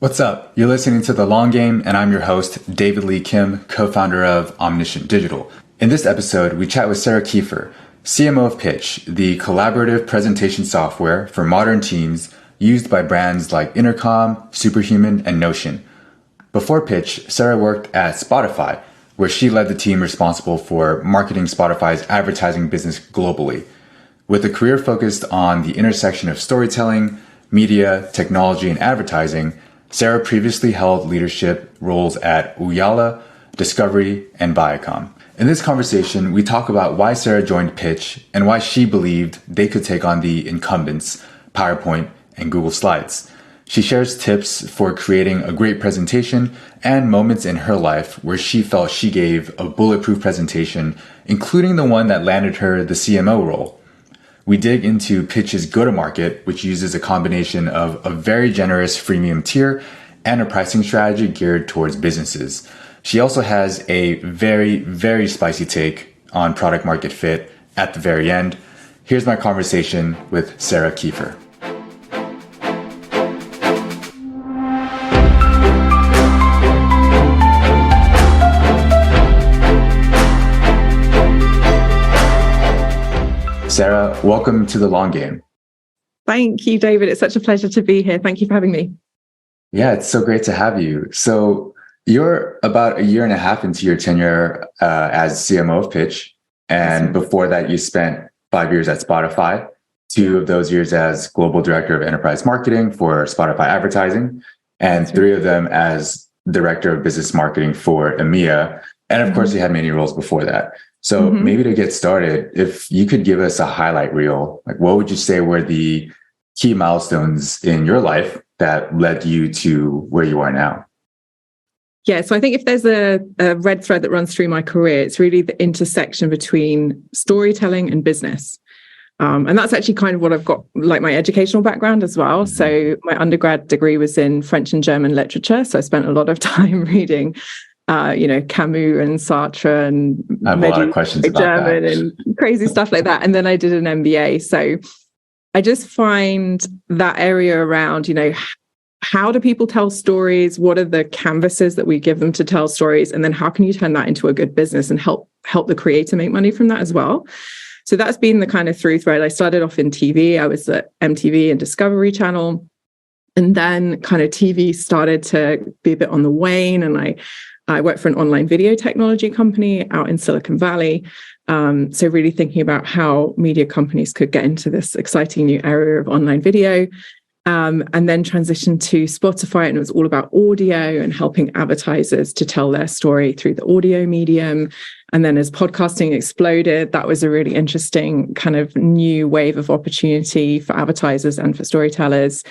What's up? You're listening to The Long Game, and I'm your host, David Lee Kim, co-founder of Omniscient Digital. In this episode, we chat with Sarah Kiefer, CMO of Pitch, the collaborative presentation software for modern teams used by brands like Intercom, Superhuman, and Notion. Before Pitch, Sarah worked at Spotify, where she led the team responsible for marketing Spotify's advertising business globally. With a career focused on the intersection of storytelling, media, technology, and advertising, Sarah previously held leadership roles at Ooyala, Discovery, and Viacom. In this conversation, we talk about why Sarah joined Pitch and why she believed they could take on the incumbents, PowerPoint and Google Slides. She shares tips for creating a great presentation and moments in her life where she felt she gave a bulletproof presentation, including the one that landed her the CMO role. We dig into Pitch's go-to-market, which uses a combination of a very generous freemium tier and a pricing strategy geared towards businesses. She also has a very, very spicy take on product market fit at the very end. Here's my conversation with Sarah Kiefer. Sarah, welcome to The Long Game. Thank you, David. It's such a pleasure to be here. Thank you for having me. Yeah, it's so great to have you. So you're about a year and a half into your tenure as CMO of Pitch. And before that, you spent 5 years at Spotify, 2 of those years as Global Director of Enterprise Marketing for Spotify Advertising, and 3 of them as Director of Business Marketing for EMEA. And of course, you had many roles before that. So maybe to get started, if you could give us a highlight reel, like what would you say were the key milestones in your life that led you to where you are now? Yeah, so I think if there's a red thread that runs through my career, it's really the intersection between storytelling and business. And that's actually kind of what I've got, like my educational background as well. So my undergrad degree was in French and German literature. So I spent a lot of time reading Camus and Sartre and I have a lot of questions about German that. and crazy stuff like that. And then I did an MBA. So I just find that area around, how do people tell stories? What are the canvases that we give them to tell stories? And then how can you turn that into a good business and help the creator make money from that as well? So that's been the kind of through thread. I started off in TV. I was at MTV and Discovery Channel. And then kind of TV started to be a bit on the wane. And I worked for an online video technology company out in Silicon Valley. So really thinking about how media companies could get into this exciting new area of online video, and then transitioned to Spotify. And it was all about audio and helping advertisers to tell their story through the audio medium. And then as podcasting exploded, that was a really interesting kind of new wave of opportunity for advertisers and for storytellers.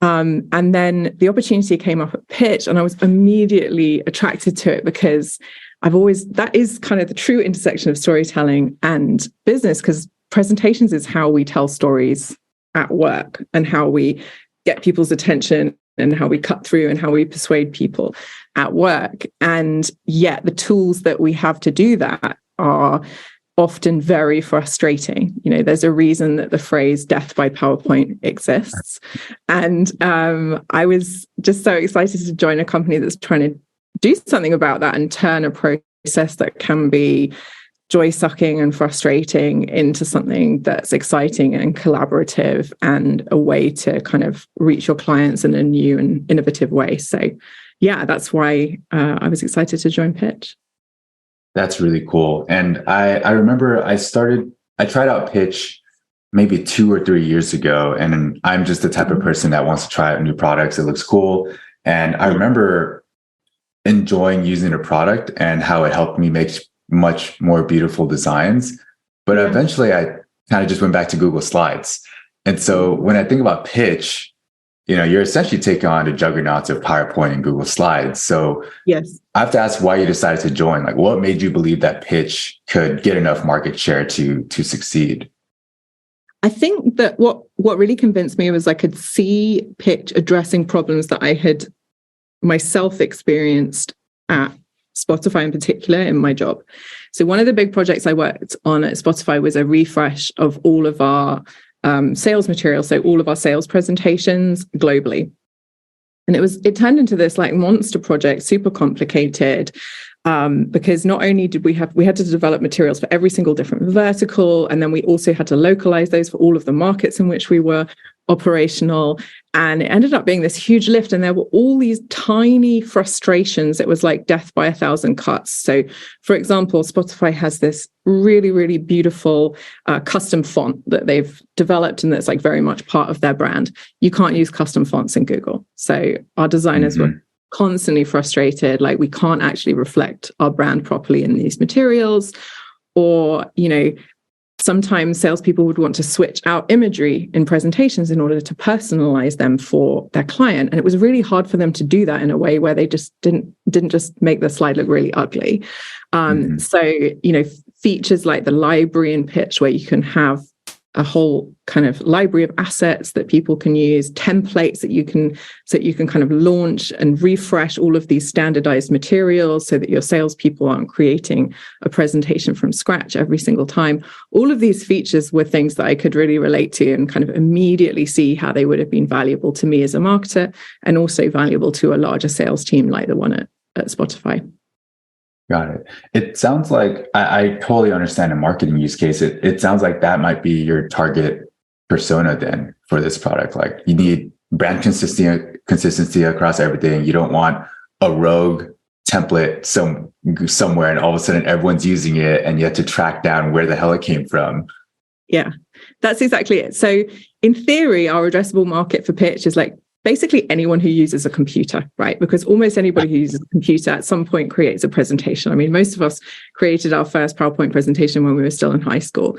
And then the opportunity came up at Pitch, and I was immediately attracted to it because that is kind of the true intersection of storytelling and business, because presentations is how we tell stories at work and how we get people's attention and how we cut through and how we persuade people at work. And yet the tools that we have to do that are often very frustrating. There's a reason that the phrase death by PowerPoint exists. And I was just so excited to join a company that's trying to do something about that and turn a process that can be joy-sucking and frustrating into something that's exciting and collaborative and a way to kind of reach your clients in a new and innovative way. So yeah, that's why I was excited to join Pitch. That's really cool. And I remember I tried out Pitch maybe 2 or 3 years ago. And I'm just the type of person that wants to try out new products. It looks cool. And I remember enjoying using a product and how it helped me make much more beautiful designs. But eventually I kind of just went back to Google Slides. And so when I think about Pitch, you're essentially taking on the juggernauts of PowerPoint and Google Slides. So yes, I have to ask why you decided to join. Like, what made you believe that Pitch could get enough market share to succeed? I think that what really convinced me was I could see Pitch addressing problems that I had myself experienced at Spotify in particular in my job. So one of the big projects I worked on at Spotify was a refresh of all of our sales material, so all of our sales presentations globally. And it turned into this like monster project, super complicated, because not only did we had to develop materials for every single different vertical, and then we also had to localize those for all of the markets in which we were operational. And it ended up being this huge lift. And there were all these tiny frustrations. It was like death by 1,000 cuts. So, for example, Spotify has this really, really beautiful custom font that they've developed, and that's like very much part of their brand. You can't use custom fonts in Google. So our designers were constantly frustrated, like we can't actually reflect our brand properly in these materials. Or, sometimes salespeople would want to switch out imagery in presentations in order to personalize them for their client. And it was really hard for them to do that in a way where they just didn't just make the slide look really ugly. So, features like the library and pitch, where you can have a whole kind of library of assets that people can use, templates that you can kind of launch and refresh all of these standardized materials so that your salespeople aren't creating a presentation from scratch every single time. All of these features were things that I could really relate to and kind of immediately see how they would have been valuable to me as a marketer, and also valuable to a larger sales team like the one at Spotify. Got it. It sounds like I totally understand a marketing use case. It sounds like that might be your target persona then for this product. Like you need brand consistency across everything. You don't want a rogue template somewhere and all of a sudden everyone's using it and you have to track down where the hell it came from. Yeah, that's exactly it. So in theory, our addressable market for pitch is like basically anyone who uses a computer, right? Because almost anybody who uses a computer at some point creates a presentation. I mean, most of us created our first PowerPoint presentation when we were still in high school.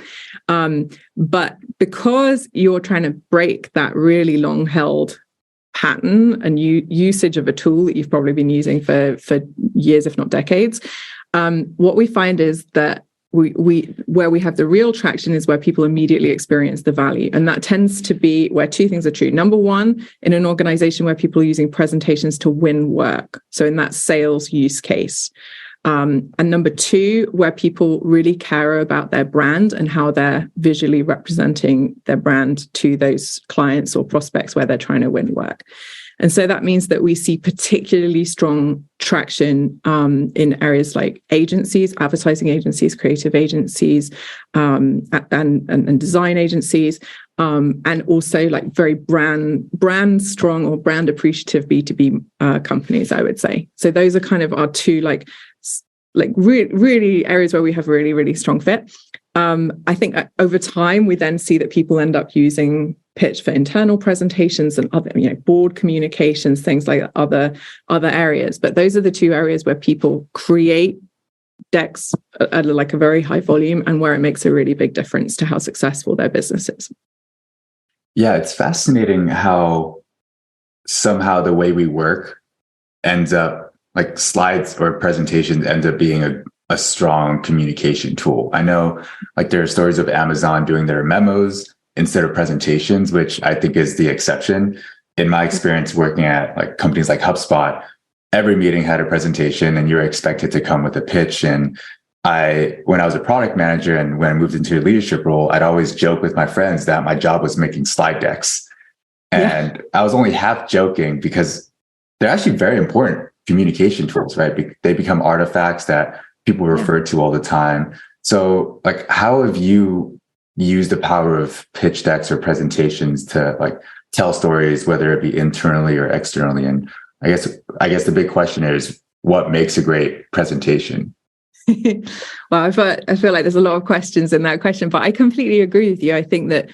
But because you're trying to break that really long-held pattern and usage of a tool that you've probably been using for years, if not decades, what we find is that where we have the real traction is where people immediately experience the value. And that tends to be where two things are true. Number one, in an organization where people are using presentations to win work. So in that sales use case. And number two, where people really care about their brand and how they're visually representing their brand to those clients or prospects where they're trying to win work. And so that means that we see particularly strong traction in areas like agencies, advertising agencies, creative agencies, and design agencies, and also like very brand strong or brand appreciative B2B companies, I would say. So those are kind of our two really areas where we have really, really strong fit. I think over time, we then see that people end up using pitch for internal presentations and other, board communications, things like other areas. But those are the two areas where people create decks at like a very high volume and where it makes a really big difference to how successful their business is. Yeah, it's fascinating how somehow the way we work ends up like slides or presentations end up being a strong communication tool. I know like there are stories of Amazon doing their memos instead of presentations, which I think is the exception. In my experience working at like companies like HubSpot, every meeting had a presentation and you're expected to come with a pitch. And when I was a product manager and when I moved into a leadership role, I'd always joke with my friends that my job was making slide decks. And I was only half joking because they're actually very important communication tools, right? They become artifacts that people refer to all the time. So like, how have you used the power of pitch decks or presentations to like tell stories, whether it be internally or externally? And I guess the big question is, what makes a great presentation? Well, I feel like there's a lot of questions in that question, but I completely agree with you. I think that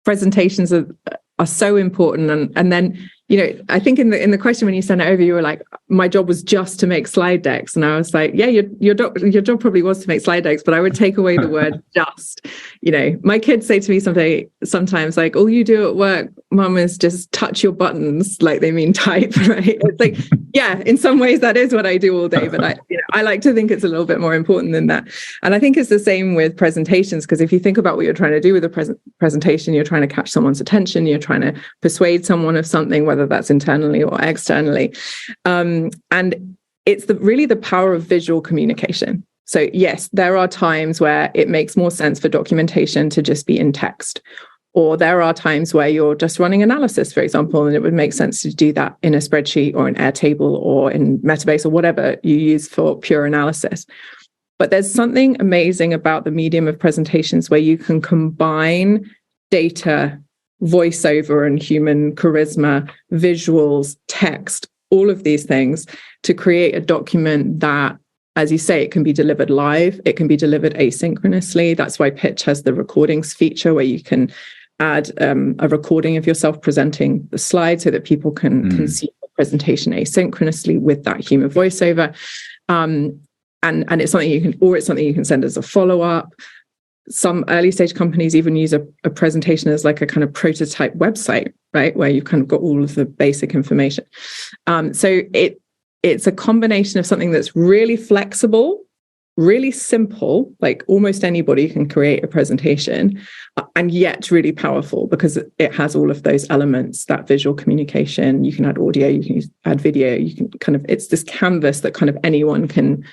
presentations are so important. And then, I think in the question when you sent it over, you were like, my job was just to make slide decks. And I was like, yeah, your job probably was to make slide decks, but I would take away the word just. My kids say to me sometimes like, all you do at work, Mum, is just touch your buttons, like they mean type, right? It's like, yeah, in some ways that is what I do all day, but I like to think it's a little bit more important than that. And I think it's the same with presentations, because if you think about what you're trying to do with a presentation, you're trying to catch someone's attention, you're trying to persuade someone of something, whether that's internally or externally. And it's really the power of visual communication. So yes, there are times where it makes more sense for documentation to just be in text, Or there are times where you're just running analysis, for example, and it would make sense to do that in a spreadsheet or an Airtable or in Metabase or whatever you use for pure analysis. But there's something amazing about the medium of presentations where you can combine data, voiceover and human charisma, visuals, text, all of these things to create a document that, as you say, it can be delivered live, it can be delivered asynchronously. That's why Pitch has the recordings feature where you can add a recording of yourself presenting the slide so that people can see the presentation asynchronously with that human voiceover. And it's something you can send as a follow-up. Some early stage companies even use a presentation as like a kind of prototype website, right? Where you've kind of got all of the basic information. So it's a combination of something that's really flexible, really simple, like almost anybody can create a presentation, and yet really powerful because it has all of those elements, that visual communication. You can add audio, you can add video, you can kind of, it's this canvas that kind of anyone can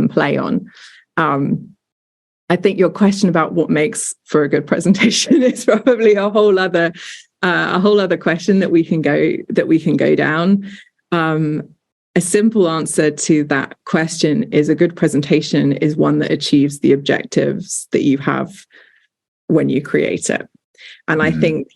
play on. I think your question about what makes for a good presentation is probably a whole other question that we can go down. A simple answer to that question is a good presentation is one that achieves the objectives that you have when you create it. And I think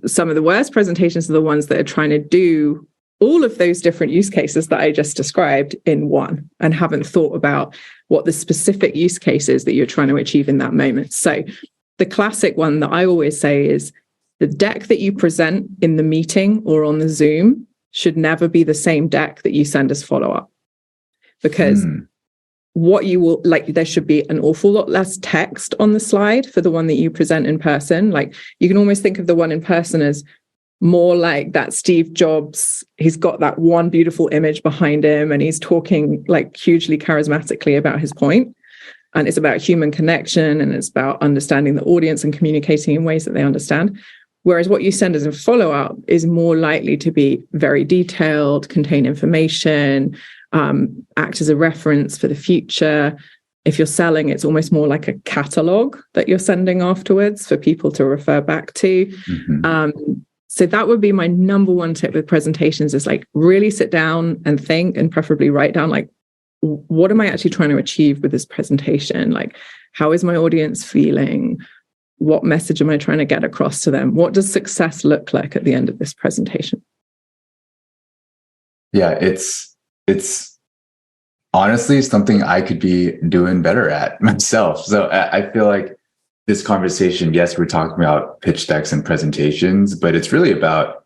some of the worst presentations are the ones that are trying to do all of those different use cases that I just described in one and haven't thought about what the specific use case is that you're trying to achieve in that moment. So the classic one that I always say is the deck that you present in the meeting or on the Zoom should never be the same deck that you send as follow-up. Because what you will, like, there should be an awful lot less text on the slide for the one that you present in person. Like, you can almost think of the one in person as more like that Steve Jobs, he's got that one beautiful image behind him and he's talking like hugely charismatically about his point. And it's about human connection and it's about understanding the audience and communicating in ways that they understand. Whereas what you send as a follow-up is more likely to be very detailed, contain information, act as a reference for the future. If you're selling, it's almost more like a catalog that you're sending afterwards for people to refer back to. So that would be my number one tip with presentations is like really sit down and think and preferably write down like, what am I actually trying to achieve with this presentation? Like, how is my audience feeling? What message am I trying to get across to them? What does success look like at the end of this presentation? Yeah, it's honestly something I could be doing better at myself. So I feel like this conversation, yes, we're talking about pitch decks and presentations, but it's really about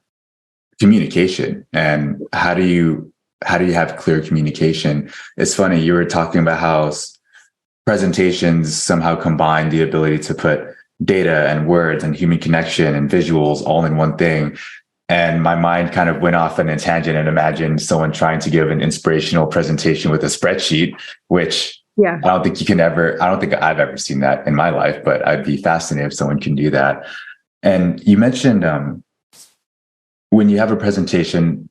communication and how do you have clear communication? It's funny, you were talking about how presentations somehow combine the ability to put data and words and human connection and visuals all in one thing. And my mind kind of went off on a tangent and imagined someone trying to give an inspirational presentation with a spreadsheet, which I don't think I've ever seen that in my life, but I'd be fascinated if someone can do that. And you mentioned when you have a presentation,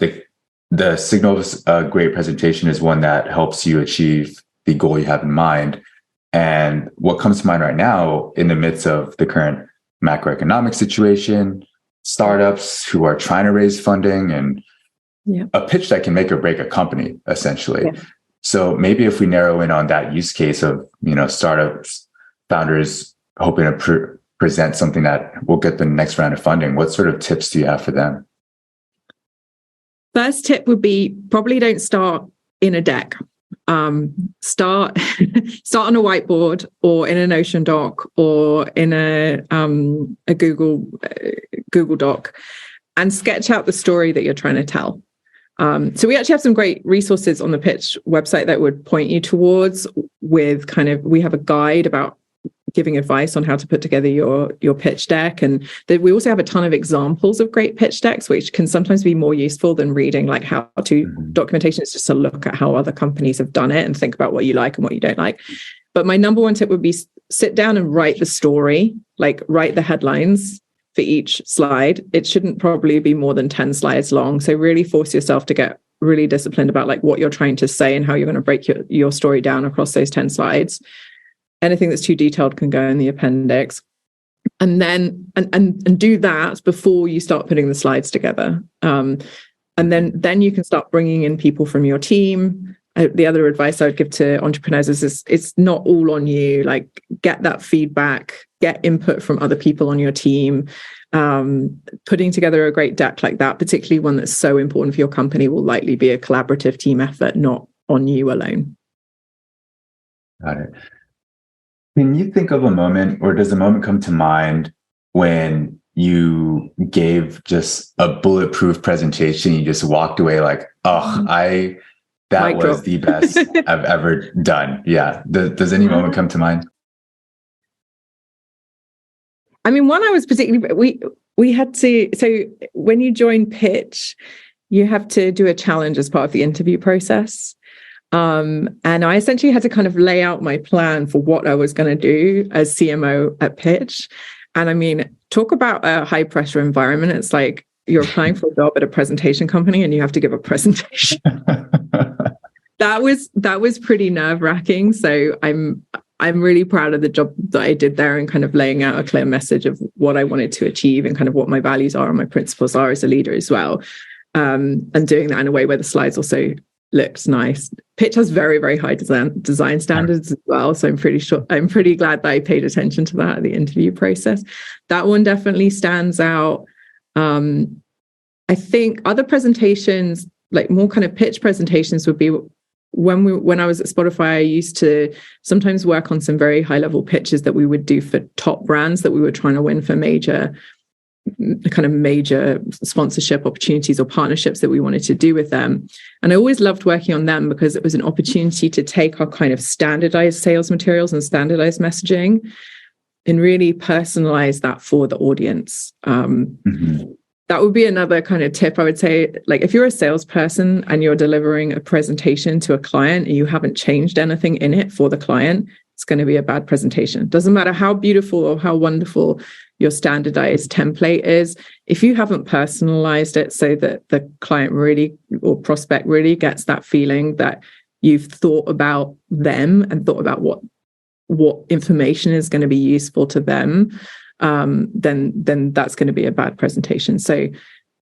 the signal of a great presentation is one that helps you achieve the goal you have in mind. And what comes to mind right now in the midst of the current macroeconomic situation, startups who are trying to raise funding and a pitch that can make or break a company, essentially. Yeah. So maybe if we narrow in on that use case of, startups, founders hoping to present something that will get the next round of funding, what sort of tips do you have for them? First tip would be probably don't start in a deck. Start on a whiteboard or in a Notion doc or in a Google Doc and sketch out the story that you're trying to tell. So we actually have some great resources on the Pitch website that would point you towards with we have a guide about giving advice on how to put together your pitch deck. And we also have a ton of examples of great pitch decks, which can sometimes be more useful than reading like how to documentation. It's just to look at how other companies have done it and think about what you like and what you don't like. But my number one tip would be sit down and write the story, like write the headlines for each slide. It shouldn't probably be more than 10 slides long. So really force yourself to get really disciplined about like what you're trying to say and how you're going to break your story down across those 10 slides. Anything that's too detailed can go in the appendix. and do that before you start putting the slides together. And then you can start bringing in people from your team. The other advice I would give to entrepreneurs is it's not all on you. Like, get that feedback, get input from other people on your team. Putting together a great deck like that, particularly one that's so important for your company, will likely be a collaborative team effort, not on you alone. Got it. Can you think of a moment, or does a moment come to mind when you gave just a bulletproof presentation, you just walked away like, oh, that was the best I've ever done? Yeah. Does any moment come to mind? I mean, one I was particularly, we had to, so when you join Pitch, you have to do a challenge as part of the interview process. And I essentially had to kind of lay out my plan for what I was going to do as CMO at Pitch. And I mean, talk about a high pressure environment. It's like you're applying for a job at a presentation company and you have to give a presentation. That was pretty nerve-wracking. So I'm really proud of the job that I did there, and kind of laying out a clear message of what I wanted to achieve and kind of what my values are and my principles are as a leader as well. And doing that in a way where the slides also looked nice. Pitch has very, very high design standards as well. So I'm pretty glad that I paid attention to that at the interview process. That one definitely stands out. I think other presentations, like more kind of pitch presentations, would be when I was at Spotify, I used to sometimes work on some very high level pitches that we would do for top brands that we were trying to win for major sponsorship opportunities or partnerships that we wanted to do with them. And I always loved working on them because it was an opportunity to take our kind of standardized sales materials and standardized messaging and really personalize that for the audience. That would be another kind of tip I would say. Like, if you're a salesperson and you're delivering a presentation to a client and you haven't changed anything in it for the client, it's going to be a bad presentation. Doesn't matter how beautiful or how wonderful your standardized template is. If you haven't personalized it so that the client really, or prospect really, gets that feeling that you've thought about them and thought about what information is going to be useful to them, then that's going to be a bad presentation. So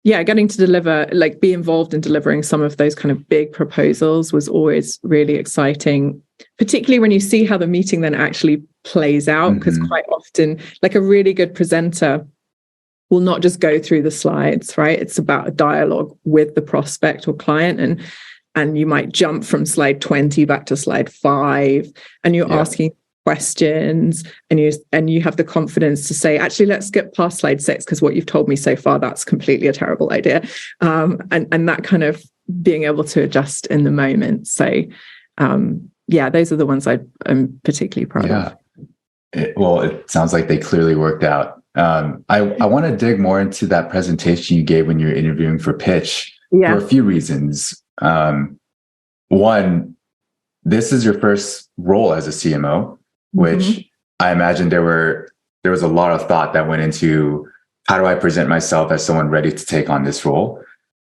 yeah, getting to deliver, like be involved in delivering some of those kind of big proposals was always really exciting, particularly when you see how the meeting then actually plays out, because quite often, like a really good presenter will not just go through the slides, right? It's about a dialogue with the prospect or client, and you might jump from slide 20 back to slide 5, and you're asking questions, and you have the confidence to say, actually, let's skip past slide 6 because what you've told me so far, that's completely a terrible idea. And that kind of being able to adjust in the moment. So those are the ones I'm particularly proud of. It sounds like they clearly worked out. I want to dig more into that presentation you gave when you were interviewing for Pitch for a few reasons. One, this is your first role as a CMO, which I imagine there was a lot of thought that went into, how do I present myself as someone ready to take on this role?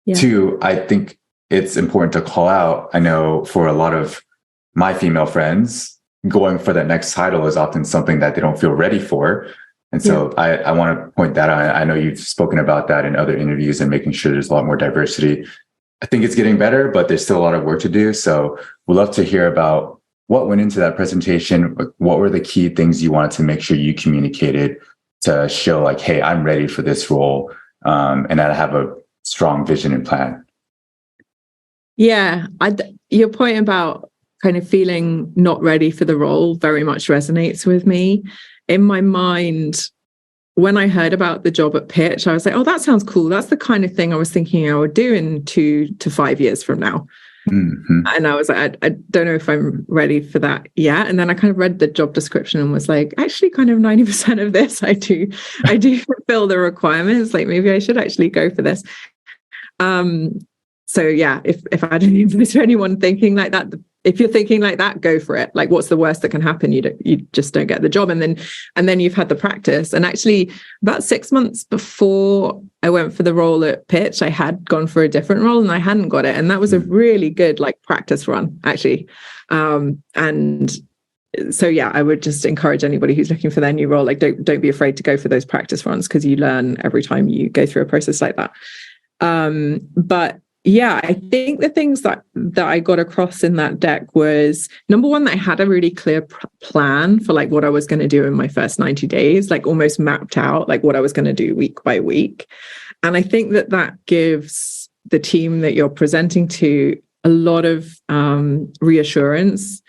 Yeah. 2, I think it's important to call out, I know for a lot of my female friends, going for that next title is often something that they don't feel ready for. And so I want to point that out. I know you've spoken about that in other interviews and making sure there's a lot more diversity. I think it's getting better, but there's still a lot of work to do. So we'd love to hear about what went into that presentation. What were the key things you wanted to make sure you communicated to show like, hey, I'm ready for this role, and I have a strong vision and plan? Yeah, your point about kind of feeling not ready for the role very much resonates with me. In my mind, when I heard about the job at Pitch, I was like, oh, that sounds cool. That's the kind of thing I was thinking I would do in 2 to 5 years from now. And I was like, I don't know if I'm ready for that yet. And then I kind of read the job description and was like, actually, kind of 90% of this, I do fulfill the requirements. Like, maybe I should actually go for this. So yeah, if I don't give this to anyone thinking like that, if you're thinking like that, go for it. Like, what's the worst that can happen? You just don't get the job. And then you've had the practice. And actually, about 6 months before I went for the role at Pitch, I had gone for a different role and I hadn't got it. And that was a really good like practice run, actually. And so yeah, I would just encourage anybody who's looking for their new role, like don't be afraid to go for those practice runs, because you learn every time you go through a process like that. But yeah, I think the things that I got across in that deck was, number one, that I had a really clear plan for like what I was going to do in my first 90 days, like almost mapped out like what I was going to do week by week. And I think that gives the team that you're presenting to a lot of reassurance,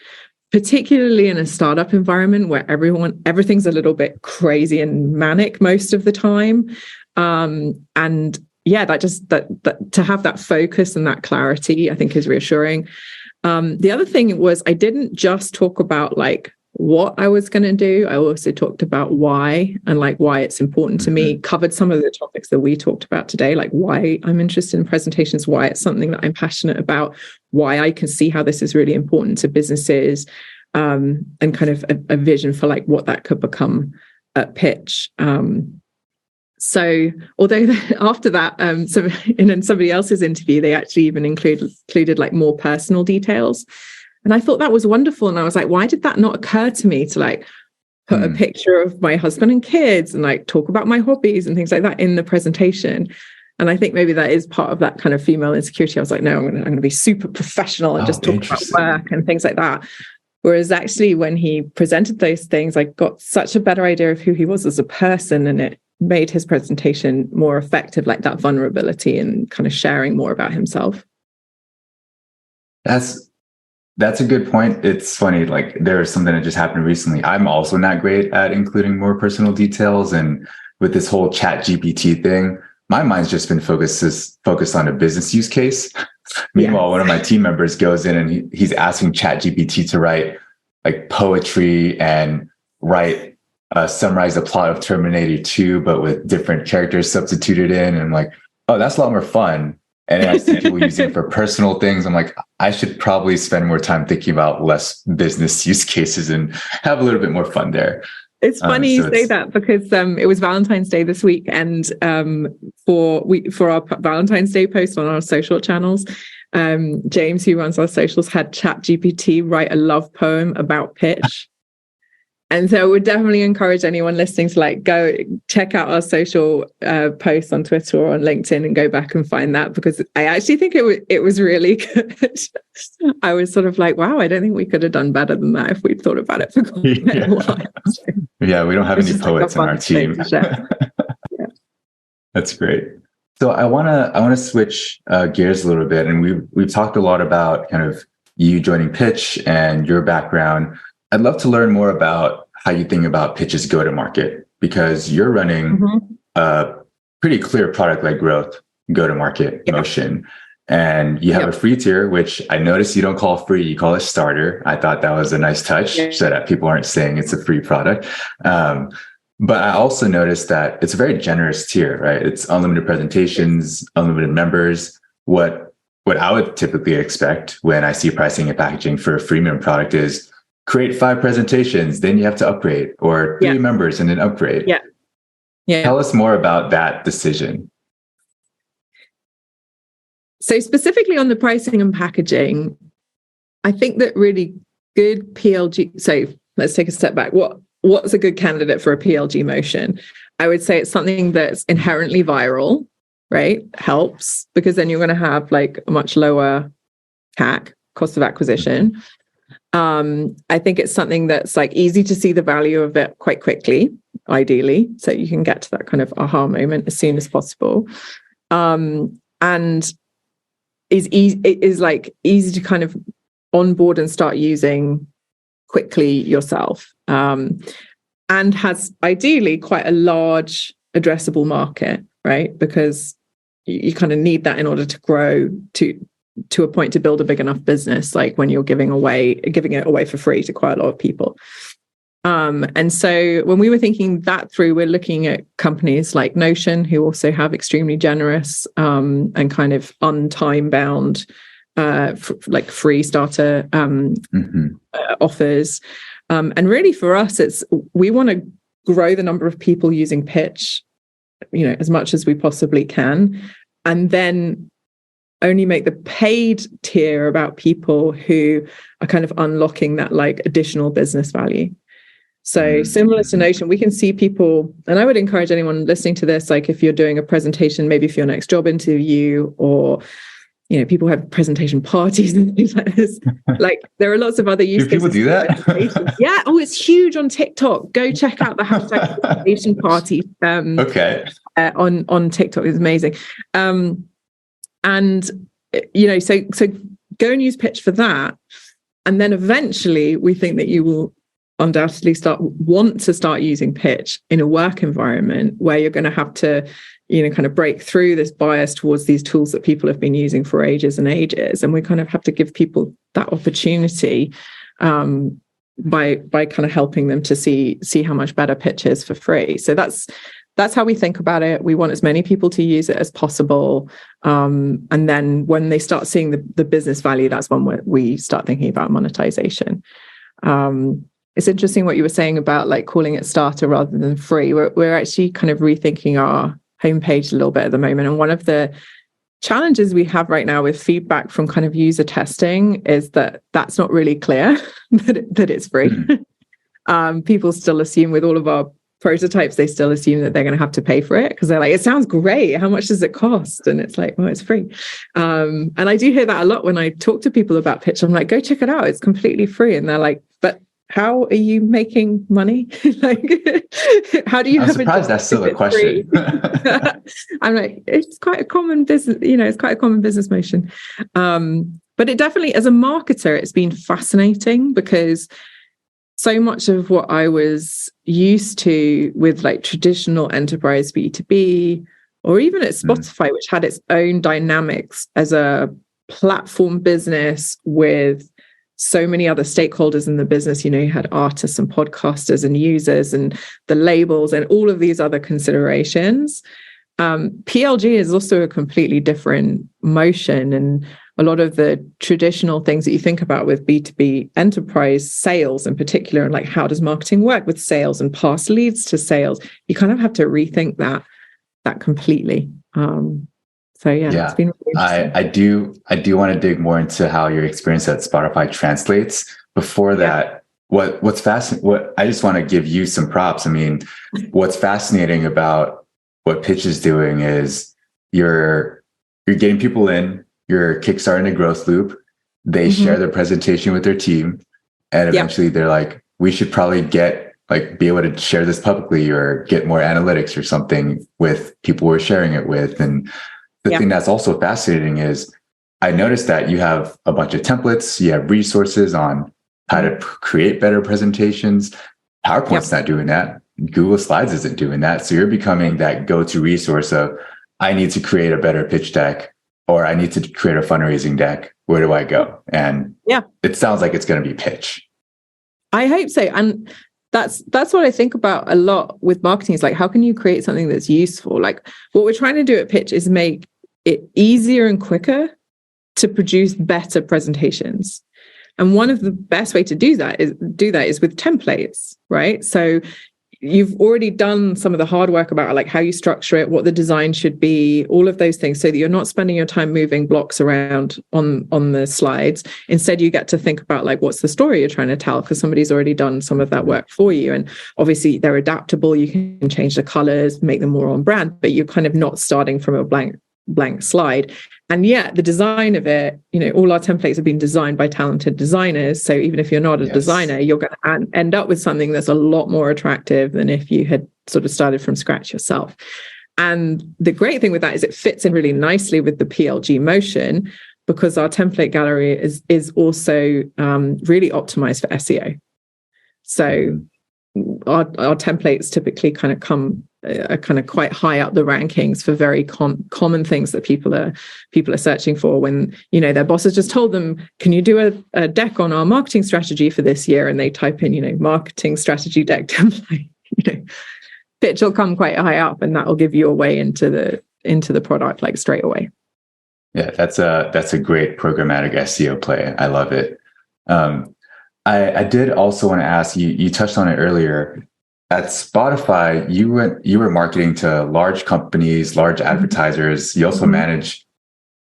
particularly in a startup environment where everything's a little bit crazy and manic most of the time. And yeah, that to have that focus and that clarity, I think, is reassuring. The other thing was, I didn't just talk about like what I was going to do. I also talked about why, and like why it's important to me. Covered some of the topics that we talked about today, like why I'm interested in presentations, why it's something that I'm passionate about, why I can see how this is really important to businesses, and kind of a vision for like what that could become at Pitch. So although after that, so in somebody else's interview, they actually even included like more personal details. And I thought that was wonderful. And I was like, why did that not occur to me to like put a picture of my husband and kids and like talk about my hobbies and things like that in the presentation? And I think maybe that is part of that kind of female insecurity. I was like, no, I'm going to be super professional and just talk about work and things like that. Whereas actually when he presented those things, I got such a better idea of who he was as a person, and it made his presentation more effective, like that vulnerability and kind of sharing more about himself. That's a good point. It's funny, like there's something that just happened recently. I'm also not great at including more personal details. And with this whole Chat GPT thing, my mind's just been focused on a business use case. Meanwhile, one of my team members goes in and he's asking Chat GPT to write like poetry and summarize the plot of Terminator 2, but with different characters substituted in. And I'm like, oh, that's a lot more fun. And then I see people using it for personal things. I'm like, I should probably spend more time thinking about less business use cases and have a little bit more fun there. It's funny you say that, because it was Valentine's Day this week, and for our Valentine's Day post on our social channels, James, who runs our socials, had ChatGPT write a love poem about Pitch. And so I would definitely encourage anyone listening to like go check out our social posts on Twitter or on LinkedIn and go back and find that, because I actually think it was really good. I was sort of like, wow, I don't think we could have done better than that if we'd thought about it for quite a while. Yeah, we don't have any poets on our team. Yeah. That's great. So I want to switch gears a little bit, and we've talked a lot about kind of you joining Pitch and your background. I'd love to learn more about how you think about Pitch's go-to-market, because you're running a pretty clear product-led growth go-to-market motion. And you have a free tier, which I noticed you don't call free, you call it starter. I thought that was a nice touch so that people aren't saying it's a free product. But I also noticed that it's a very generous tier, right? It's unlimited presentations, unlimited members. What I would typically expect when I see pricing and packaging for a freemium product is create 5 presentations, then you have to upgrade, or 3 members and then upgrade. Yeah. Tell us more about that decision. So specifically on the pricing and packaging, I think that really good PLG. So let's take a step back. What's a good candidate for a PLG motion? I would say it's something that's inherently viral, right? Helps, because then you're going to have like a much lower CAC, cost of acquisition. I think it's something that's like easy to see the value of it quite quickly, ideally, so you can get to that kind of aha moment as soon as possible. And is easy to kind of onboard and start using quickly yourself. And has ideally quite a large addressable market, right? Because you kind of need that in order to grow to a point to build a big enough business, like when you're giving it away for free to quite a lot of people. And so when we were thinking that through, we're looking at companies like Notion, who also have extremely generous and kind of untime bound like free starter offers. And really for us, we want to grow the number of people using Pitch, as much as we possibly can. And then only make the paid tier about people who are kind of unlocking that like additional business value. So similar to Notion, we can see people, and I would encourage anyone listening to this, like if you're doing a presentation, maybe for your next job interview, or, you know, people have presentation parties and things like this. Like there are lots of other use cases. Do people do that? Yeah. Oh, it's huge on TikTok. Go check out the hashtag presentation party. Okay. On TikTok. It's amazing. And, you know, so go and use Pitch for that. And then eventually we think that you will undoubtedly want to start using Pitch in a work environment where you're going to have to, you know, kind of break through this bias towards these tools that people have been using for ages and ages. And we kind of have to give people that opportunity by kind of helping them to see how much better Pitch is for free. So that's how we think about it. We want as many people to use it as possible. And then when they start seeing the business value, that's when we start thinking about monetization. It's interesting what you were saying about like calling it starter rather than free. We're actually kind of rethinking our homepage a little bit at the moment. And one of the challenges we have right now with feedback from kind of user testing is that that's not really clear that it's free. People still assume with all of our prototypes, they still assume that they're going to have to pay for it because they're like, it sounds great. How much does it cost? And it's like, well, it's free. And I do hear that a lot when I talk to people about Pitch. I'm like, go check it out. It's completely free. And they're like, but how are you making money? Like, how do you I'm have surprised that's still a question. I'm like, it's quite a common business, you know, it's quite a common business motion. But it definitely, as a marketer, it's been fascinating because so much of what I was used to with like traditional enterprise B2B, or even at Spotify, which had its own dynamics as a platform business with so many other stakeholders in the business. You know, you had artists and podcasters and users and the labels and all of these other considerations. PLG is also a completely different motion, and a lot of the traditional things that you think about with B2B enterprise sales in particular, and like how does marketing work with sales and pass leads to sales, you kind of have to rethink that completely. So it's been really interesting. I do want to dig more into how your experience at Spotify translates. Before that, what's fascinating, I just want to give you some props. I mean, what's fascinating about what Pitch is doing is you're getting people in, you're kickstarting a growth loop. They share their presentation with their team, and eventually they're like, we should probably be able to share this publicly or get more analytics or something with people we're sharing it with. And the thing that's also fascinating is I noticed that you have a bunch of templates, you have resources on how to create better presentations. PowerPoint's not doing that. Google Slides isn't doing that. So you're becoming that go-to resource of, I need to create a better pitch deck, or I need to create a fundraising deck. Where do I go? And it sounds like it's going to be Pitch. I hope so. And that's what I think about a lot with marketing, is like, how can you create something that's useful? Like what we're trying to do at Pitch is make it easier and quicker to produce better presentations. And one of the best way to do that is with templates, right? So you've already done some of the hard work about like how you structure it, what the design should be, all of those things, so that you're not spending your time moving blocks around on the slides. Instead, you get to think about like, what's the story you're trying to tell, because somebody's already done some of that work for you. And obviously they're adaptable. You can change the colors, make them more on brand, but you're kind of not starting from a blank slide. And yet the design of it, you know, all our templates have been designed by talented designers. So even if you're not a designer, you're going to end up with something that's a lot more attractive than if you had sort of started from scratch yourself. And the great thing with that is it fits in really nicely with the PLG motion, because our template gallery is also really optimized for SEO. So our templates typically kind of come kind of quite high up the rankings for very common things that people are searching for when, you know, their boss has just told them, can you do a deck on our marketing strategy for this year? And they type in, you know, marketing strategy deck template, you know, Pitch will come quite high up, and that will give you a way into the product like straight away. Yeah, that's a great programmatic SEO play. I love it. I did also want to ask you, you touched on it earlier. At Spotify, you were marketing to large companies, large advertisers. You also manage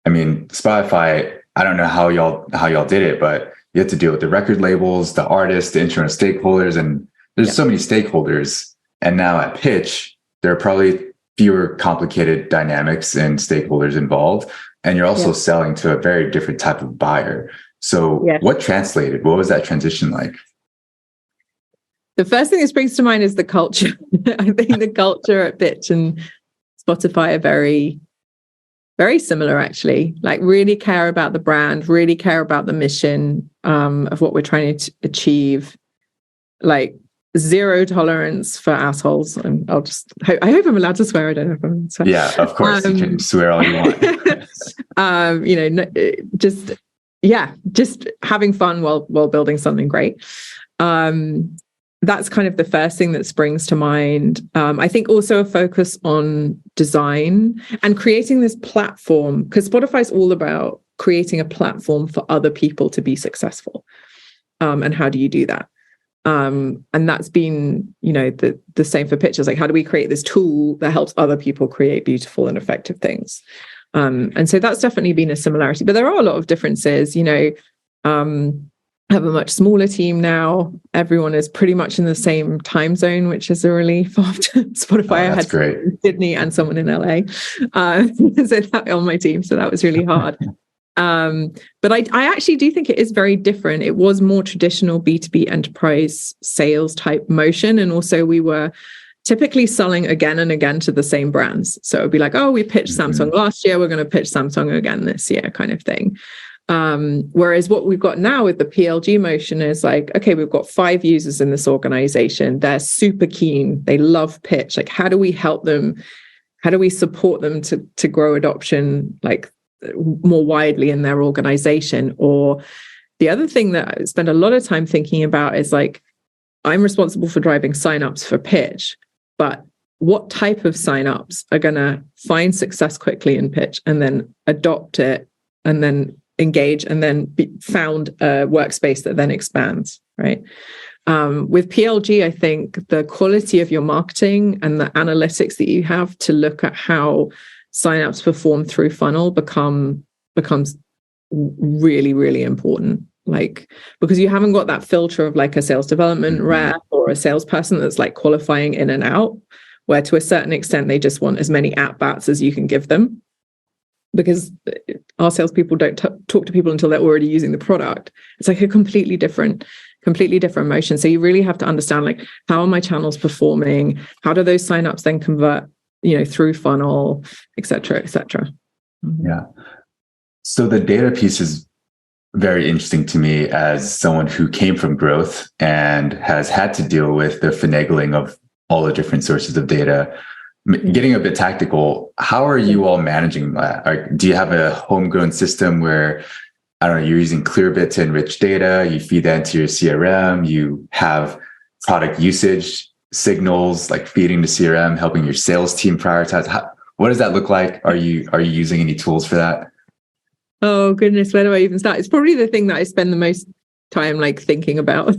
I mean, Spotify, I don't know how y'all did it, but you have to deal with the record labels, the artists, the internal stakeholders, and there's so many stakeholders. And now at Pitch, there are probably fewer complicated dynamics and stakeholders involved. And you're also selling to a very different type of buyer. So what translated? What was that transition like? The first thing that springs to mind is the culture. I think the culture at Pitch and Spotify are very, very similar, actually. Like, really care about the brand, really care about the mission of what we're trying to achieve. Like, zero tolerance for assholes. And I hope I'm allowed to swear. I don't know if I'm allowed to swear. Yeah, of course. You can swear all you want. Just having fun while building something great. That's kind of the first thing that springs to mind. I think also a focus on design and creating this platform, because Spotify is all about creating a platform for other people to be successful. And how do you do that? And that's been, the same for Pitches. Like, how do we create this tool that helps other people create beautiful and effective things? And so that's definitely been a similarity, but there are a lot of differences. I have a much smaller team now. Everyone is pretty much in the same time zone, which is a relief after Spotify. I had someone in Sydney and someone in LA so that on my team. So that was really hard. But I actually do think it is very different. It was more traditional B2B enterprise sales type motion. And also we were typically selling again and again to the same brands. So it would be like, oh, we pitched Samsung last year, we're going to pitch Samsung again this year, kind of thing. Whereas what we've got now with the PLG motion is like, okay, we've got 5 users in this organization. They're super keen. They love pitch. Like, how do we help them? How do we support them to grow adoption like more widely in their organization? Or the other thing that I spend a lot of time thinking about is like, I'm responsible for driving signups for pitch, but what type of signups are going to find success quickly in pitch and then adopt it and then engage and then found a workspace that then expands, right? With PLG, I think the quality of your marketing and the analytics that you have to look at how signups perform through funnel becomes really, really important. Like, because you haven't got that filter of like a sales development rep or a salesperson that's like qualifying in and out, where to a certain extent they just want as many at-bats as you can give them. Because our salespeople don't talk to people until they're already using the product. It's like a completely different motion. So you really have to understand, like, how are my channels performing? How do those signups then convert, through funnel, et cetera, et cetera. Yeah. So the data piece is very interesting to me as someone who came from growth and has had to deal with the finagling of all the different sources of data. Getting a bit tactical, how are you all managing that? Do you have a homegrown system where, I don't know, you're using Clearbit to enrich data, you feed that into your CRM, you have product usage signals like feeding to CRM, helping your sales team prioritize? What does that look like? Are you using any tools for that? Oh goodness, where do I even start? It's probably the thing that I spend the most time like thinking about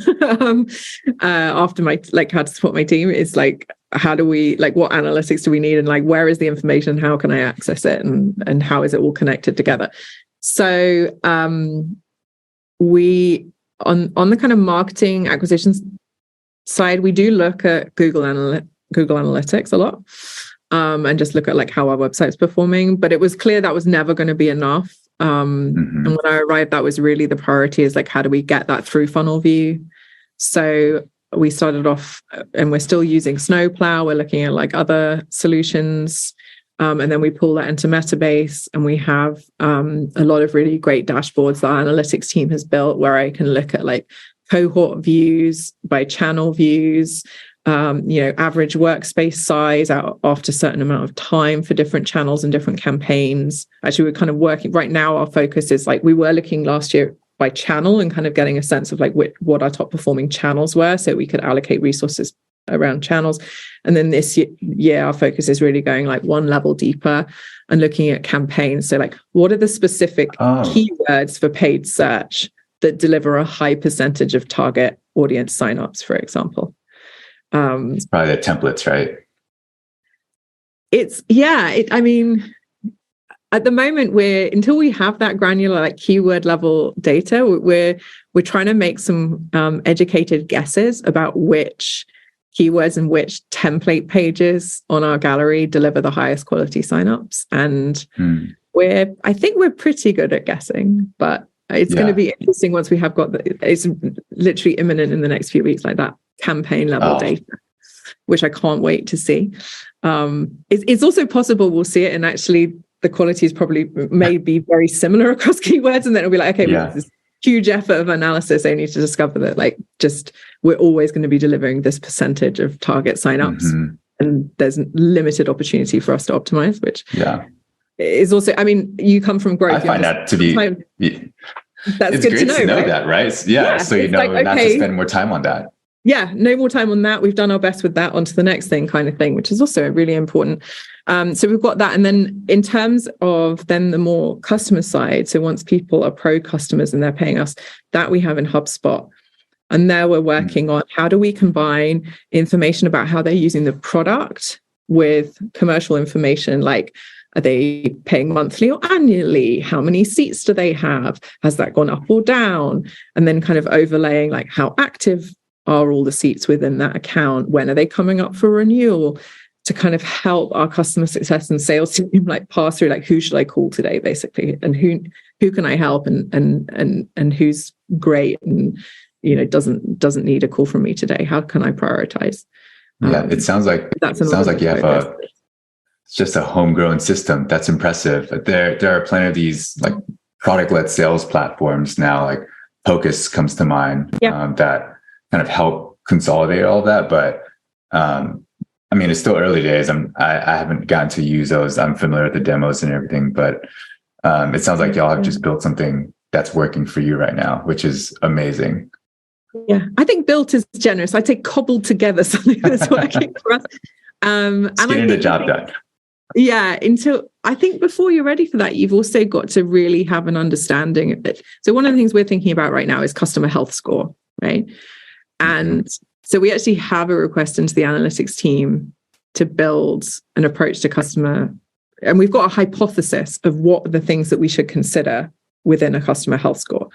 after my how to support my team is like, how do we, like, what analytics do we need, and like, where is the information, how can I access it, and how is it all connected together? So we on the kind of marketing acquisitions side, we do look at Google Analytics a lot, and just look at like how our website's performing. But it was clear that was never going to be enough. And when I arrived, that was really the priority, is like, how do we get that through funnel view? So we started off, and we're still using Snowplow. We're looking at like other solutions. And then we pull that into Metabase, and we have a lot of really great dashboards that our analytics team has built, where I can look at like cohort views by channel views, average workspace size after a certain amount of time for different channels and different campaigns. Actually, we're kind of working right now. Our focus is like, we were looking last year by channel and kind of getting a sense of like what our top performing channels were, so we could allocate resources around channels. And then this year, our focus is really going like one level deeper and looking at campaigns. So like, what are the specific keywords for paid search that deliver a high percentage of target audience signups, for example? It's probably the templates, right? I mean, At the moment, until we have that granular, like keyword level data, we're trying to make some educated guesses about which keywords and which template pages on our gallery deliver the highest quality signups. And I think we're pretty good at guessing, but it's going to be interesting once we have it's literally imminent in the next few weeks, like that campaign level data, which I can't wait to see. It's also possible we'll see it and actually the quality is probably may be very similar across keywords, and then it'll be like, okay, this huge effort of analysis only to discover that we're always going to be delivering this percentage of target signups, and there's limited opportunity for us to optimize, which is also, I mean, you come from growth. I find that to be that's it's good great to know, right? That, right? So you know, not to spend more time on that. Yeah, no more time on that. We've done our best with that, onto the next thing kind of thing, which is also really important. So we've got that. And then in terms of then the more customer side, so once people are pro customers and they're paying us, that we have in HubSpot. And there we're working on how do we combine information about how they're using the product with commercial information, like are they paying monthly or annually? How many seats do they have? Has that gone up or down? And then kind of overlaying like how active are all the seats within that account? When are they coming up for renewal? To kind of help our customer success and sales team like pass through, like who should I call today, basically, and who can I help, and who's great and doesn't need a call from me today. How can I prioritize? It sounds like you have it's just a homegrown system. That's impressive. There are plenty of these like product-led sales platforms now, like Focus comes to mind, that kind of help consolidate all that. But I mean, it's still early days. I haven't gotten to use those. I'm familiar with the demos and everything, but it sounds like y'all have just built something that's working for you right now, which is amazing. Yeah, I think built is generous. I'd say cobbled together something that's working for us. And getting the job done. Yeah, I think before you're ready for that, you've also got to really have an understanding of it. So one of the things we're thinking about right now is customer health score, right? And so we actually have a request into the analytics team to build an approach to customer. And we've got a hypothesis of what are the things that we should consider within a customer health score.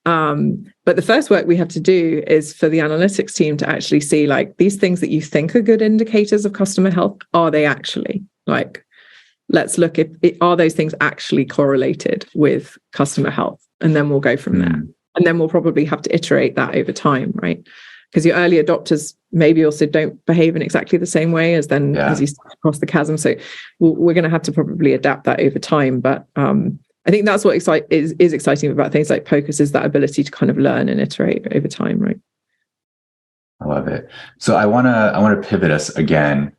But the first work we have to do is for the analytics team to actually see like these things that you think are good indicators of customer health, are they actually? Like, let's look at are those things actually correlated with customer health? And then we'll go from there. And then we'll probably have to iterate that over time, right? Because your early adopters maybe also don't behave in exactly the same way as you start across the chasm. So we're going to have to probably adapt that over time. But I think that's what is exciting about things like Focus, is that ability to kind of learn and iterate over time, right? I love it. So I want to pivot us again.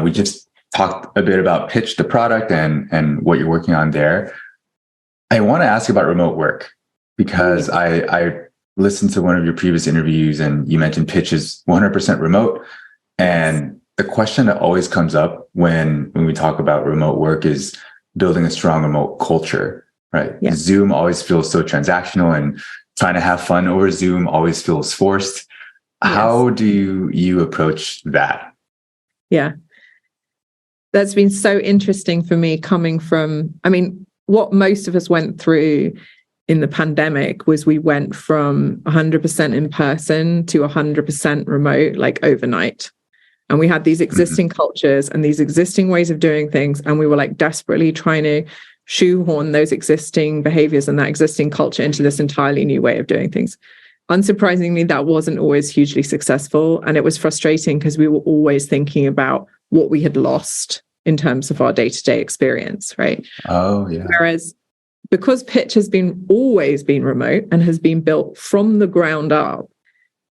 We just talked a bit about Pitch, the product, and what you're working on there. I want to ask about remote work, because I listened to one of your previous interviews and you mentioned Pitch is 100% remote. And the question that always comes up when we talk about remote work is building a strong remote culture, right? Yeah. Zoom always feels so transactional, and trying to have fun over Zoom always feels forced. Yes. How do you approach that? Yeah. That's been so interesting for me coming from, I mean, what most of us went through in the pandemic was we went from 100% in person to 100% remote, like overnight. And we had these existing cultures and these existing ways of doing things. And we were like desperately trying to shoehorn those existing behaviors and that existing culture into this entirely new way of doing things. Unsurprisingly, that wasn't always hugely successful. And it was frustrating because we were always thinking about what we had lost in terms of our day-to-day experience, right? Oh, yeah. Whereas because Pitch has always been remote and has been built from the ground up,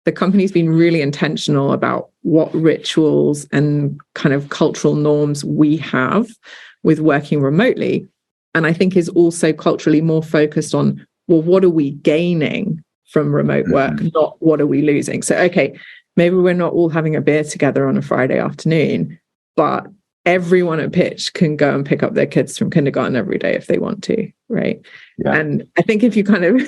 the company's been really intentional about what rituals and kind of cultural norms we have with working remotely. And I think is also culturally more focused on, well, what are we gaining from remote work, not what are we losing? So, okay, maybe we're not all having a beer together on a Friday afternoon, but everyone at Pitch can go and pick up their kids from kindergarten every day if they want to, right? Yeah. And I think if you kind of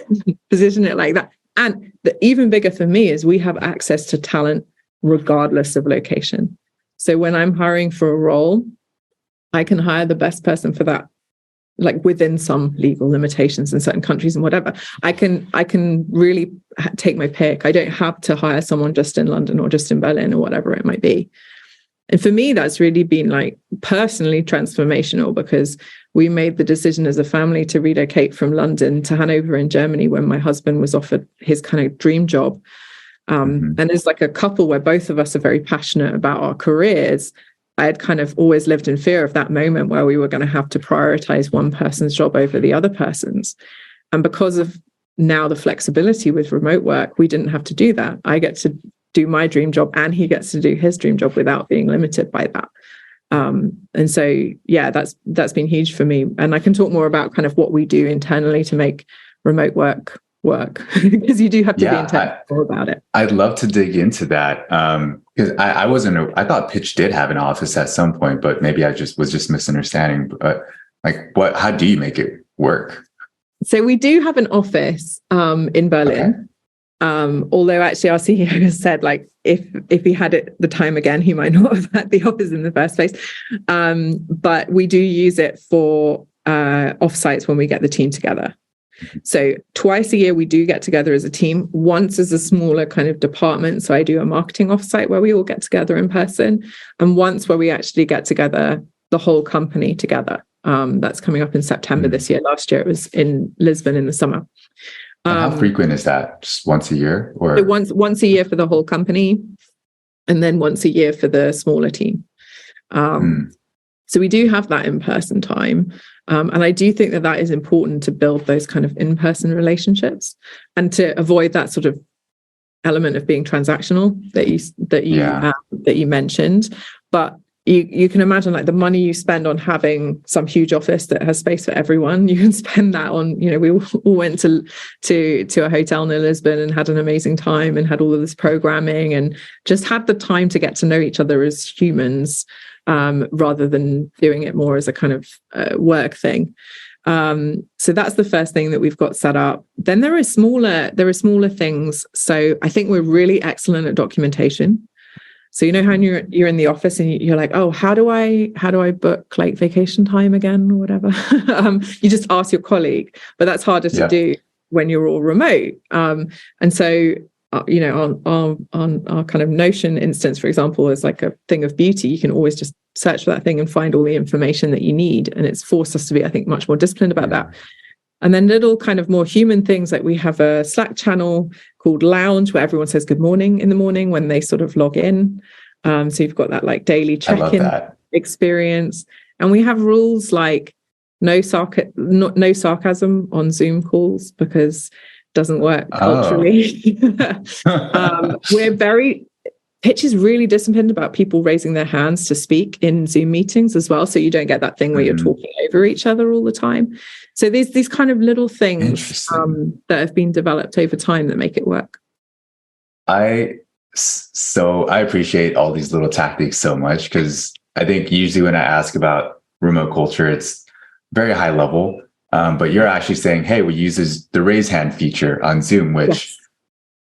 position it like that, and the even bigger for me is we have access to talent regardless of location. So when I'm hiring for a role, I can hire the best person for that like within some legal limitations in certain countries and whatever, I can really take my pick. I don't have to hire someone just in London or just in Berlin or whatever it might be. And for me, that's really been like personally transformational, because we made the decision as a family to relocate from London to Hanover in Germany when my husband was offered his kind of dream job. And as like a couple where both of us are very passionate about our careers, I had kind of always lived in fear of that moment where we were going to have to prioritize one person's job over the other person's. And because of now the flexibility with remote work, we didn't have to do that. I get to do my dream job and he gets to do his dream job without being limited by that. And so, yeah, that's been huge for me. And I can talk more about kind of what we do internally to make remote work because you do have to be intentional about it. I'd love to dig into that. Because I thought Pitch did have an office at some point, but maybe I was just misunderstanding. But like, how do you make it work? So we do have an office in Berlin. Okay. Although actually our CEO has said, like, if he had it the time again, he might not have had the office in the first place. But we do use it for offsites when we get the team together. So twice a year, we do get together as a team. Once as a smaller kind of department. So I do a marketing offsite where we all get together in person. And once where we actually get together, the whole company together. That's coming up in September this year. Last year, it was in Lisbon in the summer. And how frequent is that? Just once a year? Or so once a year for the whole company, and then once a year for the smaller team. So we do have that in-person time. And I do think that is important to build those kind of in-person relationships and to avoid that sort of element of being transactional that you mentioned. But you can imagine, like, the money you spend on having some huge office that has space for everyone, you can spend that on, we all went to a hotel near Lisbon and had an amazing time and had all of this programming and just had the time to get to know each other as humans, rather than doing it more as a kind of work thing. So that's the first thing that we've got set up. Then there are smaller things. So I think we're really excellent at documentation. So how you're in the office and you're like, oh, how do I book like vacation time again or whatever? You just ask your colleague, but that's harder to do when you're all remote. And so on our kind of Notion instance, for example, is like a thing of beauty. You can always just search for that thing and find all the information that you need. And it's forced us to be, I think, much more disciplined about that. And then little kind of more human things, like we have a Slack channel called Lounge where everyone says good morning in the morning when they sort of log in. So you've got that like daily check-in experience. And we have rules like no sarcasm on Zoom calls because it doesn't work culturally. Pitch is really disciplined about people raising their hands to speak in Zoom meetings as well. So you don't get that thing where you're talking over each other all the time. So there's these kind of little things that have been developed over time that make it work. I appreciate all these little tactics so much, because I think usually when I ask about remote culture, it's very high level. But you're actually saying, hey, we use the raise hand feature on Zoom, which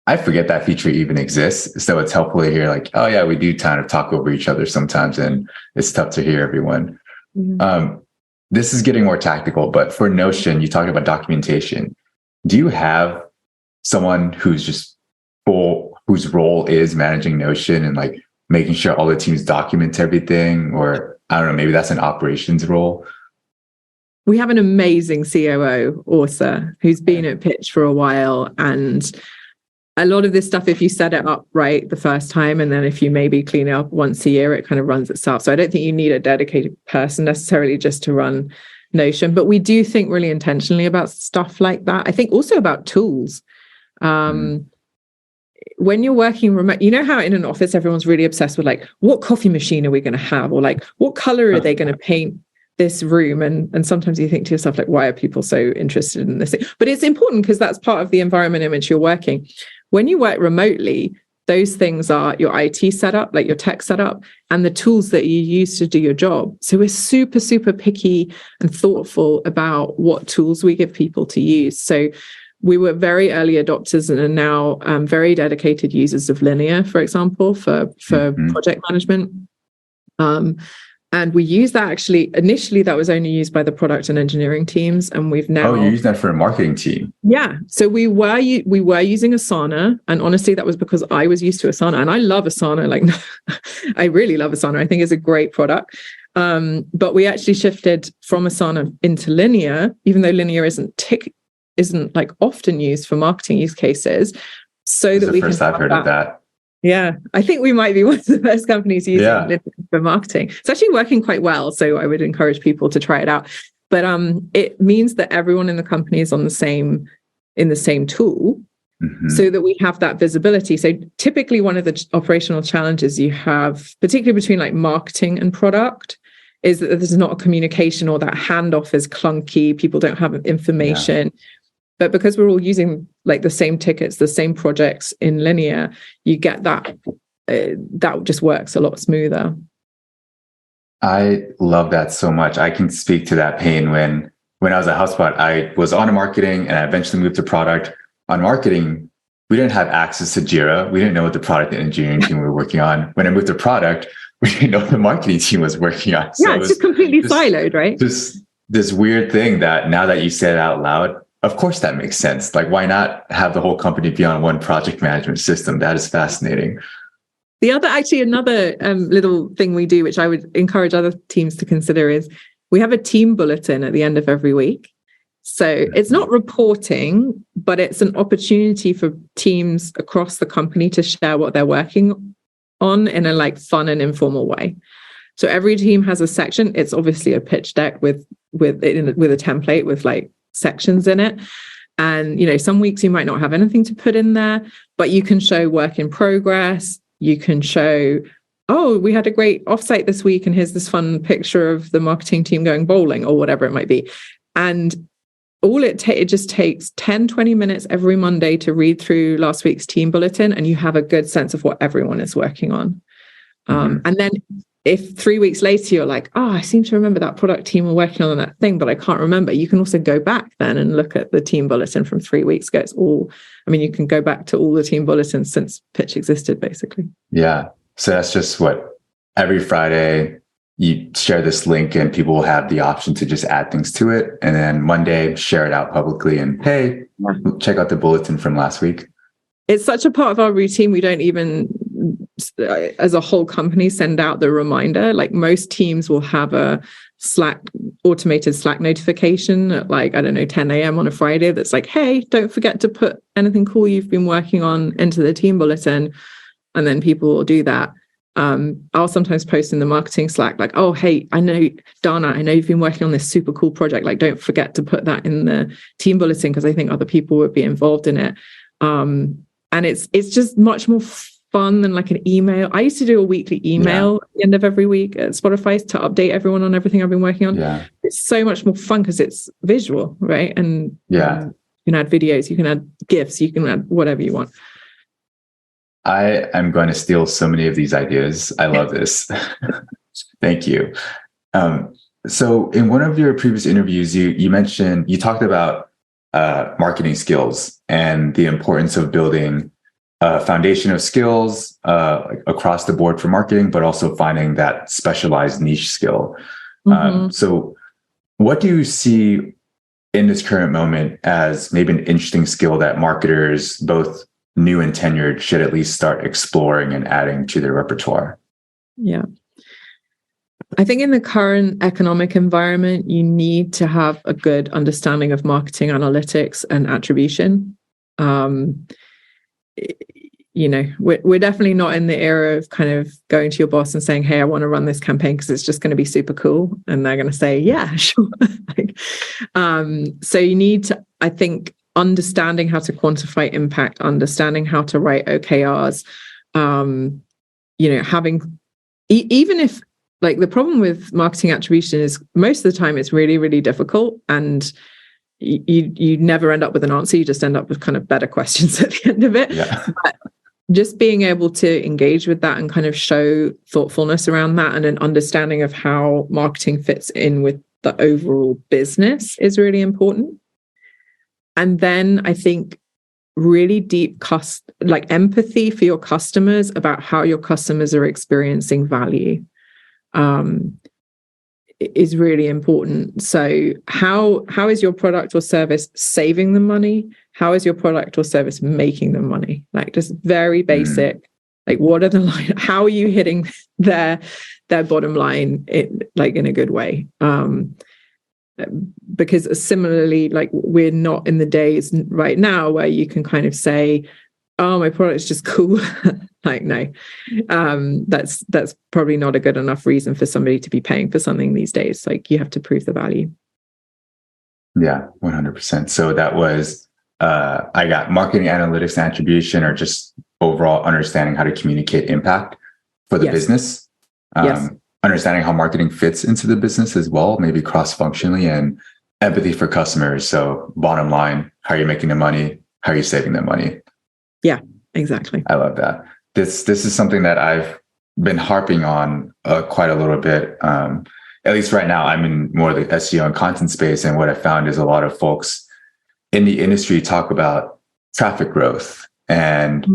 I forget that feature even exists. So it's helpful to hear like, oh yeah, we do kind of talk over each other sometimes and it's tough to hear everyone. This is getting more tactical, but for Notion, you talked about documentation. Do you have someone whose role is managing Notion and like making sure all the teams document everything? Or I don't know, maybe that's an operations role. We have an amazing COO, Orsa, who's been at Pitch for a while. And a lot of this stuff, if you set it up right the first time, and then if you maybe clean it up once a year, it kind of runs itself. So I don't think you need a dedicated person necessarily just to run Notion. But we do think really intentionally about stuff like that. I think also about tools. When you're working remote, you know how in an office, everyone's really obsessed with like, what coffee machine are we going to have? Or like, what color are they going to paint this room? And sometimes you think to yourself, like, why are people so interested in this? But it's important because that's part of the environment in which you're working. When you work remotely, those things are your IT setup, like your tech setup, and the tools that you use to do your job. So we're super, super picky and thoughtful about what tools we give people to use. So we were very early adopters and are now very dedicated users of Linear, for example, for project management. And we use that actually, initially that was only used by the product and engineering teams. And we've now... Oh, you use that for a marketing team? Yeah. So we were using Asana. And honestly, that was because I was used to Asana. And I love Asana. Like, I really love Asana. I think it's a great product. But we actually shifted from Asana into Linear, even though Linear isn't like often used for marketing use cases. So that we can... First I've heard of that. Yeah, I think we might be one of the first companies using Linear for marketing. It's actually working quite well, so I would encourage people to try it out. But it means that everyone in the company is in the same tool, so that we have that visibility. So typically, one of the operational challenges you have, particularly between like marketing and product, is that there's not a communication, or that handoff is clunky. People don't have information. Yeah. But because we're all using like the same tickets, the same projects in Linear, you get that just works a lot smoother. I love that so much. I can speak to that pain. When I was at HubSpot, I was on marketing and I eventually moved to product. On marketing, we didn't have access to Jira. We didn't know what the product and engineering team were working on. When I moved to product, we didn't know what the marketing team was working on. So it's just completely siloed, right? Just this weird thing that now that you say it out loud, of course that makes sense. Like, why not have the whole company be on one project management system? That is fascinating. Another little thing we do, which I would encourage other teams to consider, is we have a team bulletin at the end of every week. So it's not reporting, but it's an opportunity for teams across the company to share what they're working on in a like fun and informal way. So every team has a section. It's obviously a pitch deck with a template with like sections in it. And, you know, some weeks you might not have anything to put in there, but you can show work in progress. You can show, oh, we had a great offsite this week, and here's this fun picture of the marketing team going bowling, or whatever it might be. And it just takes 10, 20 minutes every Monday to read through last week's team bulletin, and you have a good sense of what everyone is working on. And then if 3 weeks later you're like, oh, I seem to remember that product team were working on that thing, but I can't remember. You can also go back then and look at the team bulletin from 3 weeks ago. You can go back to all the team bulletins since Pitch existed, basically. Yeah. So that's just every Friday you share this link and people will have the option to just add things to it. And then Monday, share it out publicly and, hey, check out the bulletin from last week. It's such a part of our routine. We don't even, as a whole company, send out the reminder. Like most teams will have a automated Slack notification at 10 a.m. on a Friday that's like, hey, don't forget to put anything cool you've been working on into the team bulletin. And then people will do that. I'll sometimes post in the marketing Slack, like, oh, hey, I know, Dana, I know you've been working on this super cool project. Like, don't forget to put that in the team bulletin, because I think other people would be involved in it. And it's just much more fun than like an email. I used to do a weekly email at the end of every week at Spotify to update everyone on everything I've been working on. Yeah. It's so much more fun because it's visual, right? And you can add videos, you can add GIFs, you can add whatever you want. I am going to steal so many of these ideas. I love this. Thank you. So in one of your previous interviews, you talked about marketing skills and the importance of building a foundation of skills across the board for marketing, but also finding that specialized niche skill. So what do you see in this current moment as maybe an interesting skill that marketers, both new and tenured, should at least start exploring and adding to their repertoire? Yeah. I think in the current economic environment, you need to have a good understanding of marketing analytics and attribution. We're definitely not in the era of kind of going to your boss and saying, hey, I want to run this campaign because it's just going to be super cool. And they're going to say, yeah, sure. So you need to, I think, understanding how to quantify impact, understanding how to write OKRs, having, even if, like, the problem with marketing attribution is most of the time it's really, really difficult, and you never end up with an answer. You just end up with kind of better questions at the end of it. Yeah. But just being able to engage with that and kind of show thoughtfulness around that and an understanding of how marketing fits in with the overall business is really important. And then I think really deep empathy for your customers about how your customers are experiencing value. is really important. So how is your product or service saving them money? How is your product or service making them money? Like, just very basic. Like, what are the line? How are you hitting their bottom line in a good way? Because similarly, like, we're not in the days right now where you can kind of say, oh, my product is just cool. Like, no, that's probably not a good enough reason for somebody to be paying for something these days. Like, you have to prove the value. Yeah, 100%. So that was, I got marketing analytics and attribution, or just overall understanding how to communicate impact for the business. Understanding how marketing fits into the business as well, maybe cross-functionally, and empathy for customers. So bottom line, how are you making the money? How are you saving them money? Yeah, exactly. I love that. This is something that I've been harping on quite a little bit. At least right now, I'm in more of the SEO and content space. And what I found is a lot of folks in the industry talk about traffic growth. And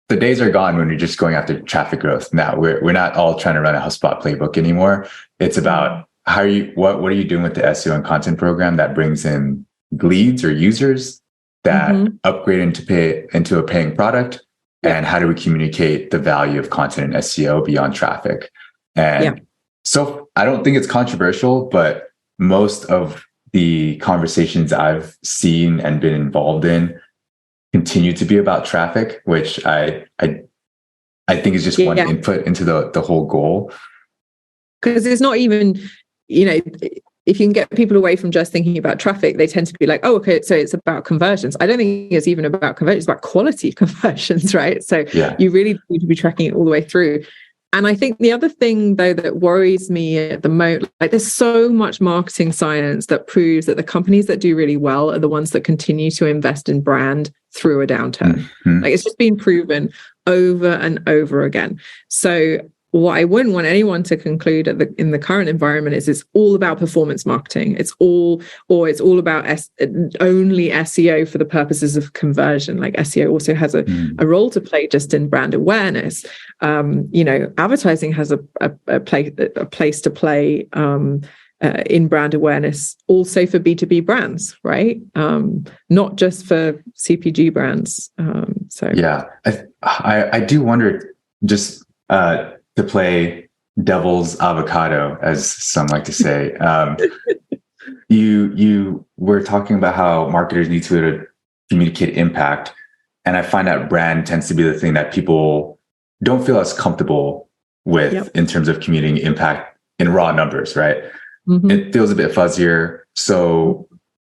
the days are gone when you're just going after traffic growth. Now we're not all trying to run a HubSpot playbook anymore. It's about what are you doing with the SEO and content program that brings in leads or users that upgrade into a paying product, and how do we communicate the value of content and SEO beyond traffic? And so I don't think it's controversial, but most of the conversations I've seen and been involved in continue to be about traffic, which I think is just one input into the whole goal. Because it's not even, if you can get people away from just thinking about traffic, they tend to be like, oh, okay, so it's about conversions. I don't think it's even about conversions, it's about quality conversions, right? So you really need to be tracking it all the way through. And I think the other thing, though, that worries me at the moment, like, there's so much marketing science that proves that the companies that do really well are the ones that continue to invest in brand through a downturn. Like, it's just been proven over and over again. So what I wouldn't want anyone to conclude in the current environment is it's all about performance marketing. It's all about only SEO for the purposes of conversion. Like, SEO also has a role to play just in brand awareness. Advertising has a place to play in brand awareness, also for B2B brands, right? Not just for CPG brands. I do wonder, just to play devil's avocado, as some like to say. You were talking about how marketers need to communicate impact, and I find that brand tends to be the thing that people don't feel as comfortable with in terms of communicating impact in raw numbers, right? It feels a bit fuzzier. So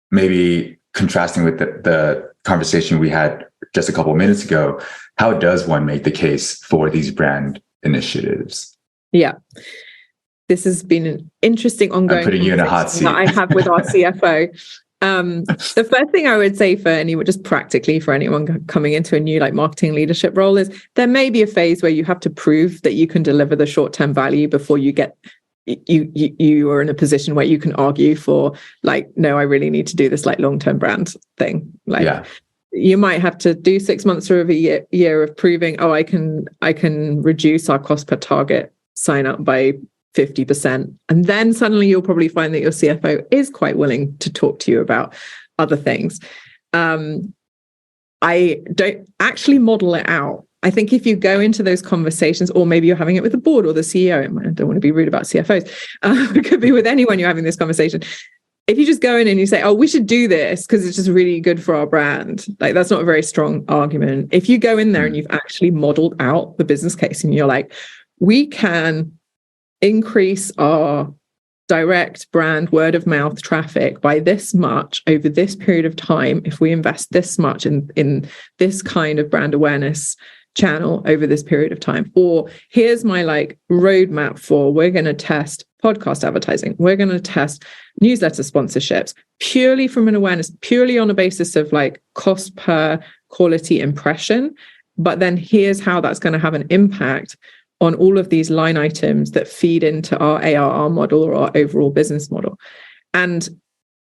maybe contrasting with the conversation we had just a couple of minutes ago, how does one make the case for these brand initiatives? Yeah, this has been an interesting ongoing. I'm putting you in a hot seat that I have with our CFO. The first thing I would say for anyone, just practically for anyone coming into a new marketing leadership role, is there may be a phase where you have to prove that you can deliver the short-term value before you get you are in a position where you can argue for no, I really need to do this long-term brand thing. You might have to do 6 months or a year of proving, I can reduce our cost per target sign up by 50%. And then suddenly you'll probably find that your CFO is quite willing to talk to you about other things. I don't actually model it out. I think if you go into those conversations, or maybe you're having it with the board or the CEO, I don't want to be rude about CFOs, it could be with anyone you're having this conversation. If you just go in and you say, we should do this because it's just really good for our brand, that's not a very strong argument. If you go in there and you've actually modeled out the business case and you're like, we can increase our direct brand word of mouth traffic by this much over this period of time if we invest this much in this kind of brand awareness channel over this period of time. Or here's my roadmap for, we're going to test podcast advertising, we're going to test newsletter sponsorships, purely from an awareness, purely on a basis of cost per quality impression. But then here's how that's going to have an impact on all of these line items that feed into our ARR model or our overall business model. And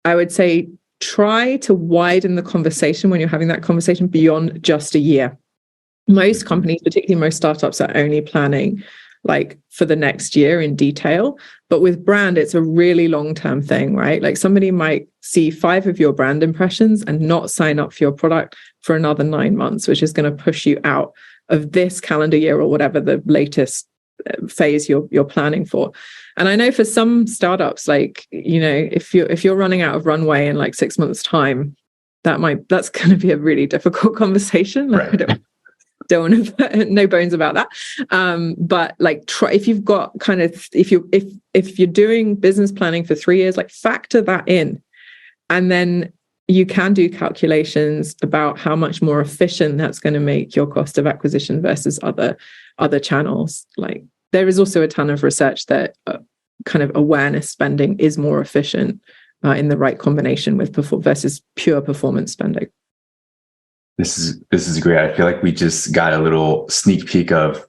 I would say, try to widen the conversation when you're having that conversation beyond just a year. Most companies, particularly most startups, are only planning like for the next year in detail. But with brand, it's a really long-term thing, right? Like somebody might see 5 of your brand impressions and not sign up for your product for another 9 months, which is going to push you out of this calendar year or whatever the latest phase you're planning for. And I know for some startups, like, you know, if you're running out of runway in like 6 months time, that's going to be a really difficult conversation. Like, right. I don't want to no bones about that. But like, if you've got kind of, if you're doing business planning for 3 years, like factor that in, and then you can do calculations about how much more efficient that's going to make your cost of acquisition versus other channels. Like there is also a ton of research that kind of awareness spending is more efficient in the right combination with versus pure performance spending. This is great. I feel like we just got a little sneak peek of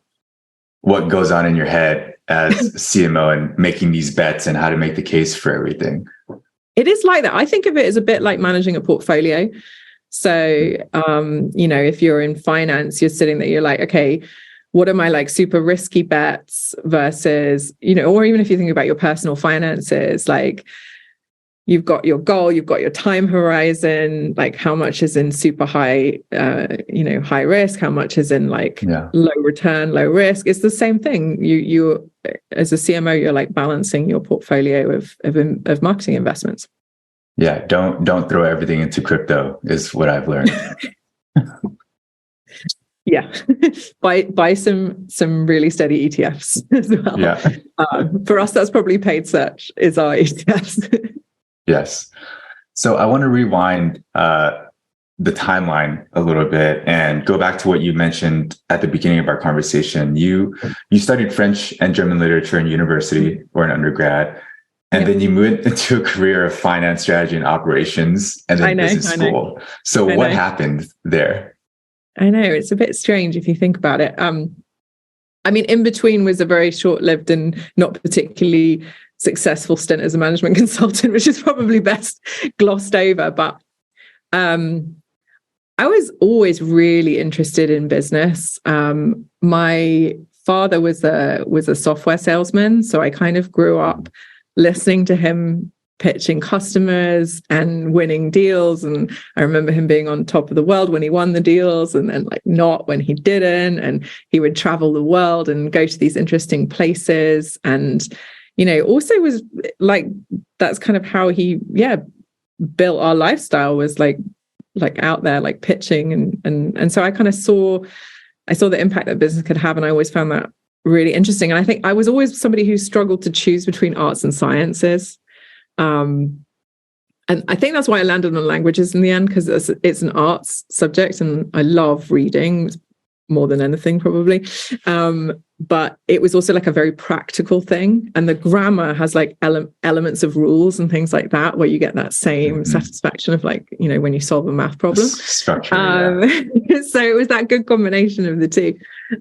what goes on in your head as CMO and making these bets and how to make the case for everything. It is like that. I think of it as a bit like managing a portfolio. So, you know, if you're in finance, you're sitting there, you're like, okay, what are my like super risky bets versus, you know, or even if you think about your personal finances, like you've got your goal, you've got your time horizon, like how much is in super high, you know, high risk, how much is in like low return, low risk. It's the same thing. You as a CMO, you're like balancing your portfolio of marketing investments. Yeah, don't throw everything into crypto is what I've learned. Yeah, buy some really steady ETFs as well. Yeah, for us, that's probably paid search is our ETFs. Yes. So I want to rewind the timeline a little bit and go back to what you mentioned at the beginning of our conversation. You studied French and German literature in university or in undergrad, and then you moved into a career of finance, strategy, and operations, and then business school. So what happened there? I know, it's a bit strange if you think about it. I mean, in between was a very short-lived and not particularly successful stint as a management consultant, which is probably best glossed over. But I was always really interested in business. My father was a software salesman, so I kind of grew up listening to him pitching customers and winning deals. And I remember him being on top of the world when he won the deals and then like not when he didn't. And he would travel the world and go to these interesting places. And, you know, also was like, that's kind of how he, built our lifestyle, was like out there, like pitching. And so I kind of saw the impact that business could have. And I always found that really interesting. And I think I was always somebody who struggled to choose between arts and sciences. And I think that's why I landed on languages in the end, because it's an arts subject and I love reading more than anything probably. But it was also like a very practical thing. And the grammar has like elements of rules and things like that, where you get that same satisfaction of like, you know, when you solve a math problem. Structure, So it was that good combination of the two.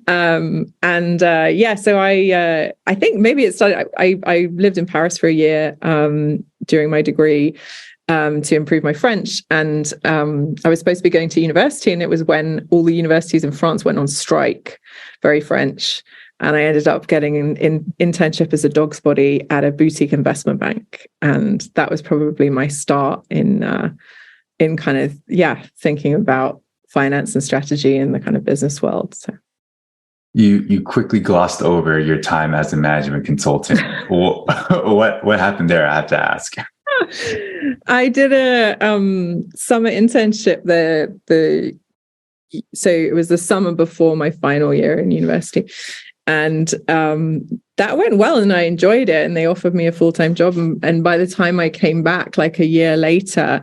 So I think maybe it started, I lived in Paris for a year during my degree to improve my French. And I was supposed to be going to university, and it was when all the universities in France went on strike, very French. And I ended up getting an internship as a dog's body at a boutique investment bank. And that was probably my start in kind of, thinking about finance and strategy in the kind of business world. So you quickly glossed over your time as a management consultant. What happened there? I have to ask. I did a summer internship there. So it was the summer before my final year in university. And that went well and I enjoyed it. And they offered me a full-time job. And by the time I came back, like a year later,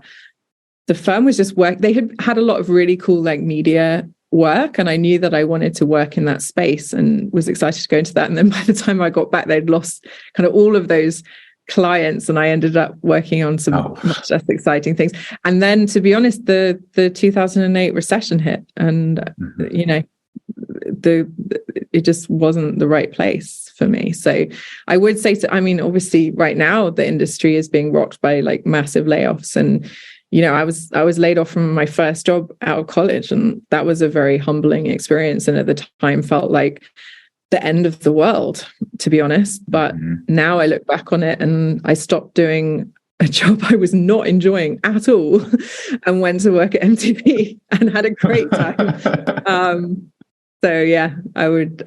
the firm was just they had a lot of really cool like media work. And I knew that I wanted to work in that space and was excited to go into that. And then by the time I got back, they'd lost kind of all of those clients, and I ended up working on some much less exciting things. And then, to be honest, the 2008 recession hit, and you know, it just wasn't the right place for me. So I would say, obviously, right now the industry is being rocked by like massive layoffs, and you know, I was laid off from my first job out of college, and that was a very humbling experience. And at the time, felt like the end of the world, to be honest. But now I look back on it and I stopped doing a job I was not enjoying at all and went to work at MTV and had a great time. So yeah, I would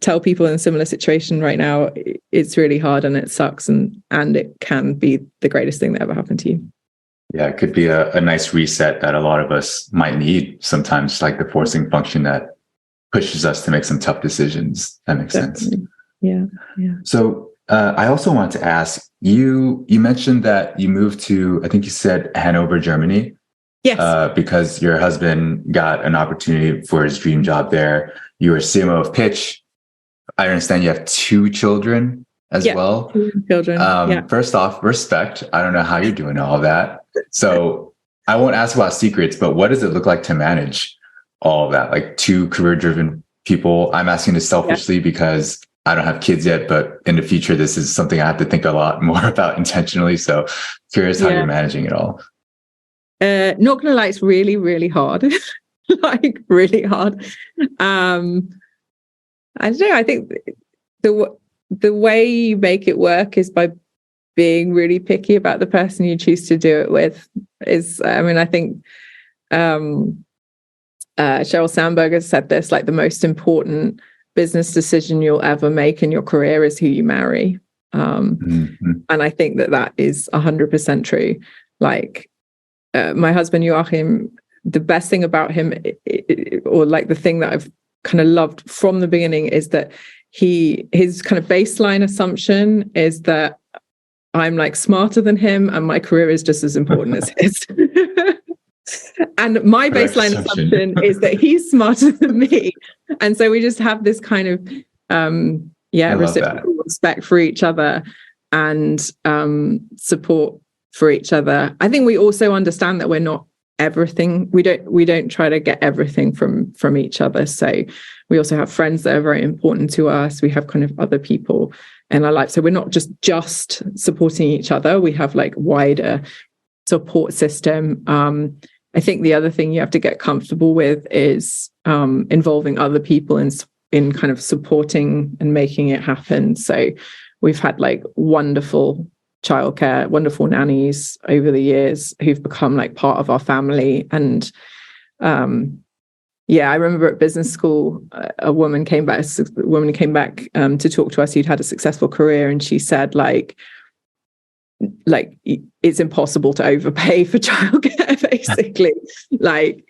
tell people in a similar situation right now, it's really hard and it sucks, and it can be the greatest thing that ever happened to you. Yeah, it could be a nice reset that a lot of us might need sometimes, like the forcing function that pushes us to make some tough decisions. That makes sense. Yeah. So I also want to ask, you mentioned that you moved to, I think you said Hanover, Germany. Yes. Because your husband got an opportunity for his dream job there. You were CMO of Pitch. I understand you have 2 children as well. 2 children. First off, respect. I don't know how you're doing all that. So I won't ask about secrets, but what does it look like to manage all of that? Like 2 career-driven people. I'm asking this selfishly because I don't have kids yet, but in the future, this is something I have to think a lot more about intentionally. So curious how you're managing it all. Not gonna lie, it's really, really hard. Like really hard. I don't know. I think the way you make it work is by being really picky about the person you choose to do it with. I think Sheryl Sandberg has said this, like the most important business decision you'll ever make in your career is who you marry. And I think that is 100% true. Like, my husband Joachim, the best thing about him, or like the thing that I've kind of loved from the beginning, is that his kind of baseline assumption is that I'm like smarter than him and my career is just as important as his. And my baseline assumption is that he's smarter than me. And so we just have this kind of reciprocal respect for each other and support for each other. I think we also understand that we're not everything. We don't try to get everything from each other. So we also have friends that are very important to us. We have kind of other people in our life. So we're not just supporting each other. We have like wider support system. I think the other thing you have to get comfortable with is involving other people in kind of supporting and making it happen. So we've had like wonderful childcare, wonderful nannies over the years who've become like part of our family. And I remember at business school, a woman came back to talk to us who'd had a successful career, and she said like it's impossible to overpay for childcare, basically. Like,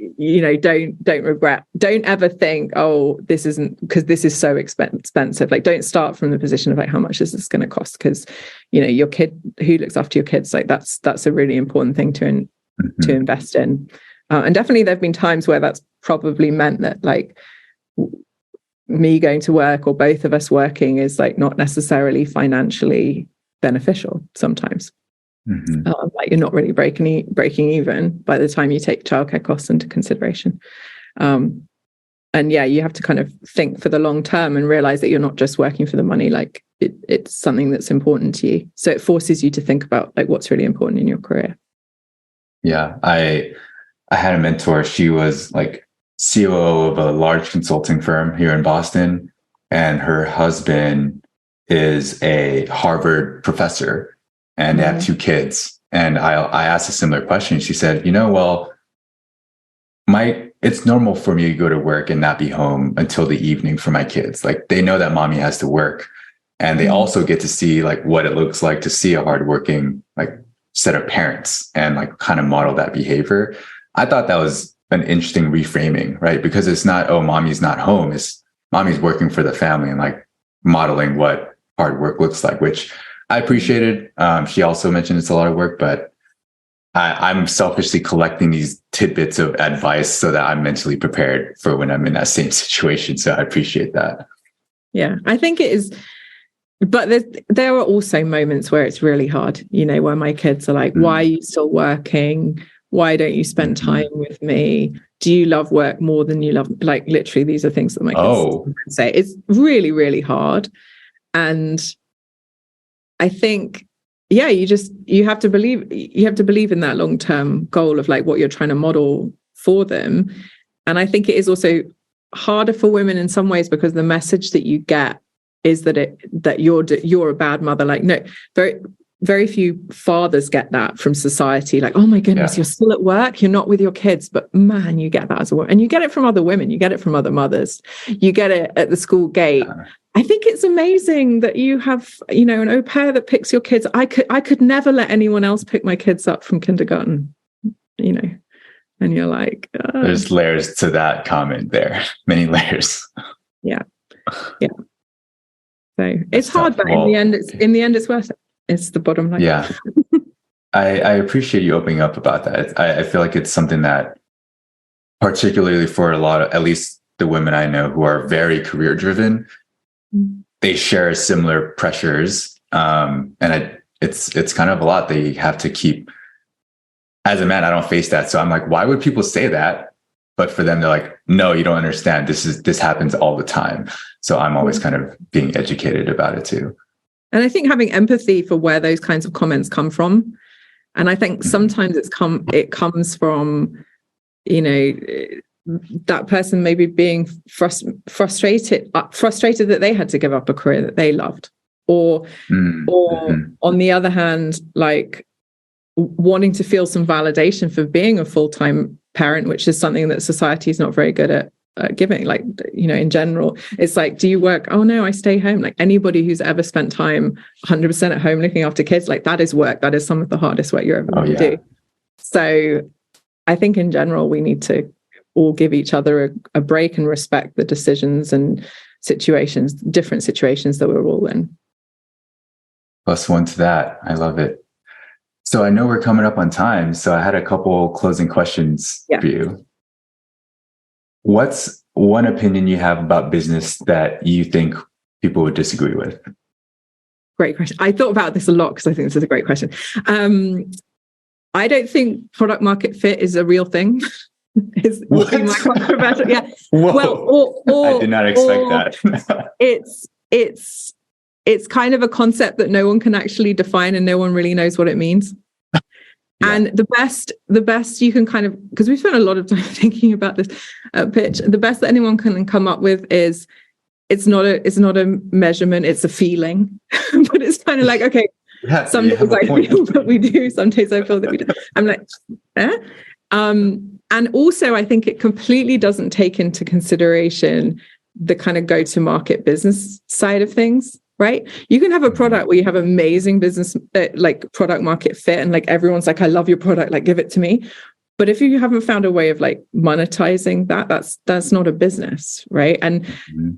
don't ever think, oh, this isn't, because this is so expensive. Like, don't start from the position of like, how much is this going to cost? Because, your kid, who looks after your kids, like that's a really important thing to invest in. And definitely there've been times where that's probably meant that like me going to work or both of us working is like not necessarily financially beneficial sometimes. Like you're not really breaking even by the time you take childcare costs into consideration. And you have to kind of think for the long term and realize that you're not just working for the money. Like it's something that's important to you. So it forces you to think about like what's really important in your career. Yeah, I had a mentor. She was like COO of a large consulting firm here in Boston, and her husband is a Harvard professor, and they have 2 kids. And I asked a similar question. She said, it's normal for me to go to work and not be home until the evening for my kids. Like, they know that mommy has to work, and they also get to see like what it looks like to see a hardworking like set of parents and like kind of model that behavior. I thought that was an interesting reframing, right? Because it's not, oh, mommy's not home. It's mommy's working for the family and like modeling what hard work looks like, which I appreciated. She also mentioned it's a lot of work, but I'm selfishly collecting these tidbits of advice so that I'm mentally prepared for when I'm in that same situation. So I appreciate that. Yeah, I think it is. But there are also moments where it's really hard, where my kids are like, why are you still working? Why don't you spend time with me? Do you love work more than you love? Like, literally, these are things that my kids say. It's really, really hard. And I think, you have to believe in that long-term goal of like what you're trying to model for them. And I think it is also harder for women in some ways because the message that you get is that you're a bad mother. Like, no, very few fathers get that from society. Like, oh my goodness, you're still at work, you're not with your kids. But man, you get that as a woman, and you get it from other women, you get it from other mothers, you get it at the school gate. I think it's amazing that you have, an au pair that picks your kids. I could never let anyone else pick my kids up from kindergarten, and you're like, there's layers to that comment there, many layers. Yeah. So it's hard, but in the end, it's worth it. It's the bottom line. Yeah. I appreciate you opening up about that. I feel like it's something that, particularly for a lot of, at least the women I know who are very career driven, they share similar pressures. And it's kind of a lot they have to keep. As a man, I don't face that. So I'm like, why would people say that? But for them, they're like, no, you don't understand. This happens all the time. So I'm always kind of being educated about it too. And I think having empathy for where those kinds of comments come from. And I think sometimes it comes from, that person maybe being frustrated that they had to give up a career that they loved. Or on the other hand, like wanting to feel some validation for being a full-time parent, which is something that society is not very good at giving. Like, in general, it's like, do you work? Oh no, I stay home. Like, anybody who's ever spent time 100% at home looking after kids, like, that is work. That is some of the hardest work you're ever going to do. So I think in general, we need to all give each other a break and respect the decisions and different situations that we're all in. +1 to that. I love it. So I know we're coming up on time, so I had a couple closing questions for you. What's one opinion you have about business that you think people would disagree with? Great question. I thought about this a lot because I think this is a great question. I don't think product market fit is a real thing. Would be my controversial. Yeah. Whoa. Well, I did not expect that. It's kind of a concept that no one can actually define and no one really knows what it means. And the best you can kind of, because we spent a lot of time thinking about this pitch, the best that anyone can come up with is it's not a measurement, it's a feeling. But it's kind of like, okay, some days I feel that we do, some days I feel that we do. I'm like, and also I think it completely doesn't take into consideration the kind of go-to-market business side of things. Right? You can have a product where you have amazing business, like product market fit, and like everyone's like, I love your product, like give it to me. But if you haven't found a way of like monetizing that, that's not a business, right? And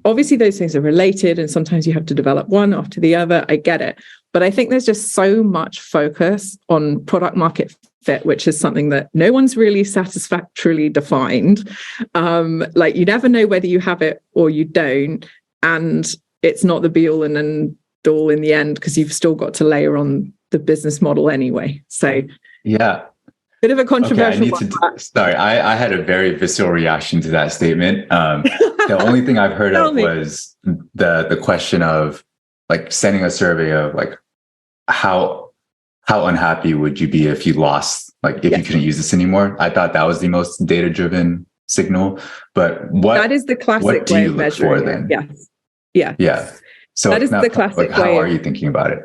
obviously those things are related, and sometimes you have to develop one after the other. I get it. But I think there's just so much focus on product market fit, which is something that no one's really satisfactorily defined. Like, you never know whether you have it or you don't. And it's not the be all and end all in the end, because you've still got to layer on the business model anyway. So bit of a controversial Sorry, I had a very visceral reaction to that statement. The only thing I've heard of was the question of like sending a survey of like how unhappy would you be if you lost, like if you couldn't use this anymore. I thought that was the most data-driven signal. But that is the classic way of measuring it. Yes. Yeah. So that is the classic way. How are you thinking about it?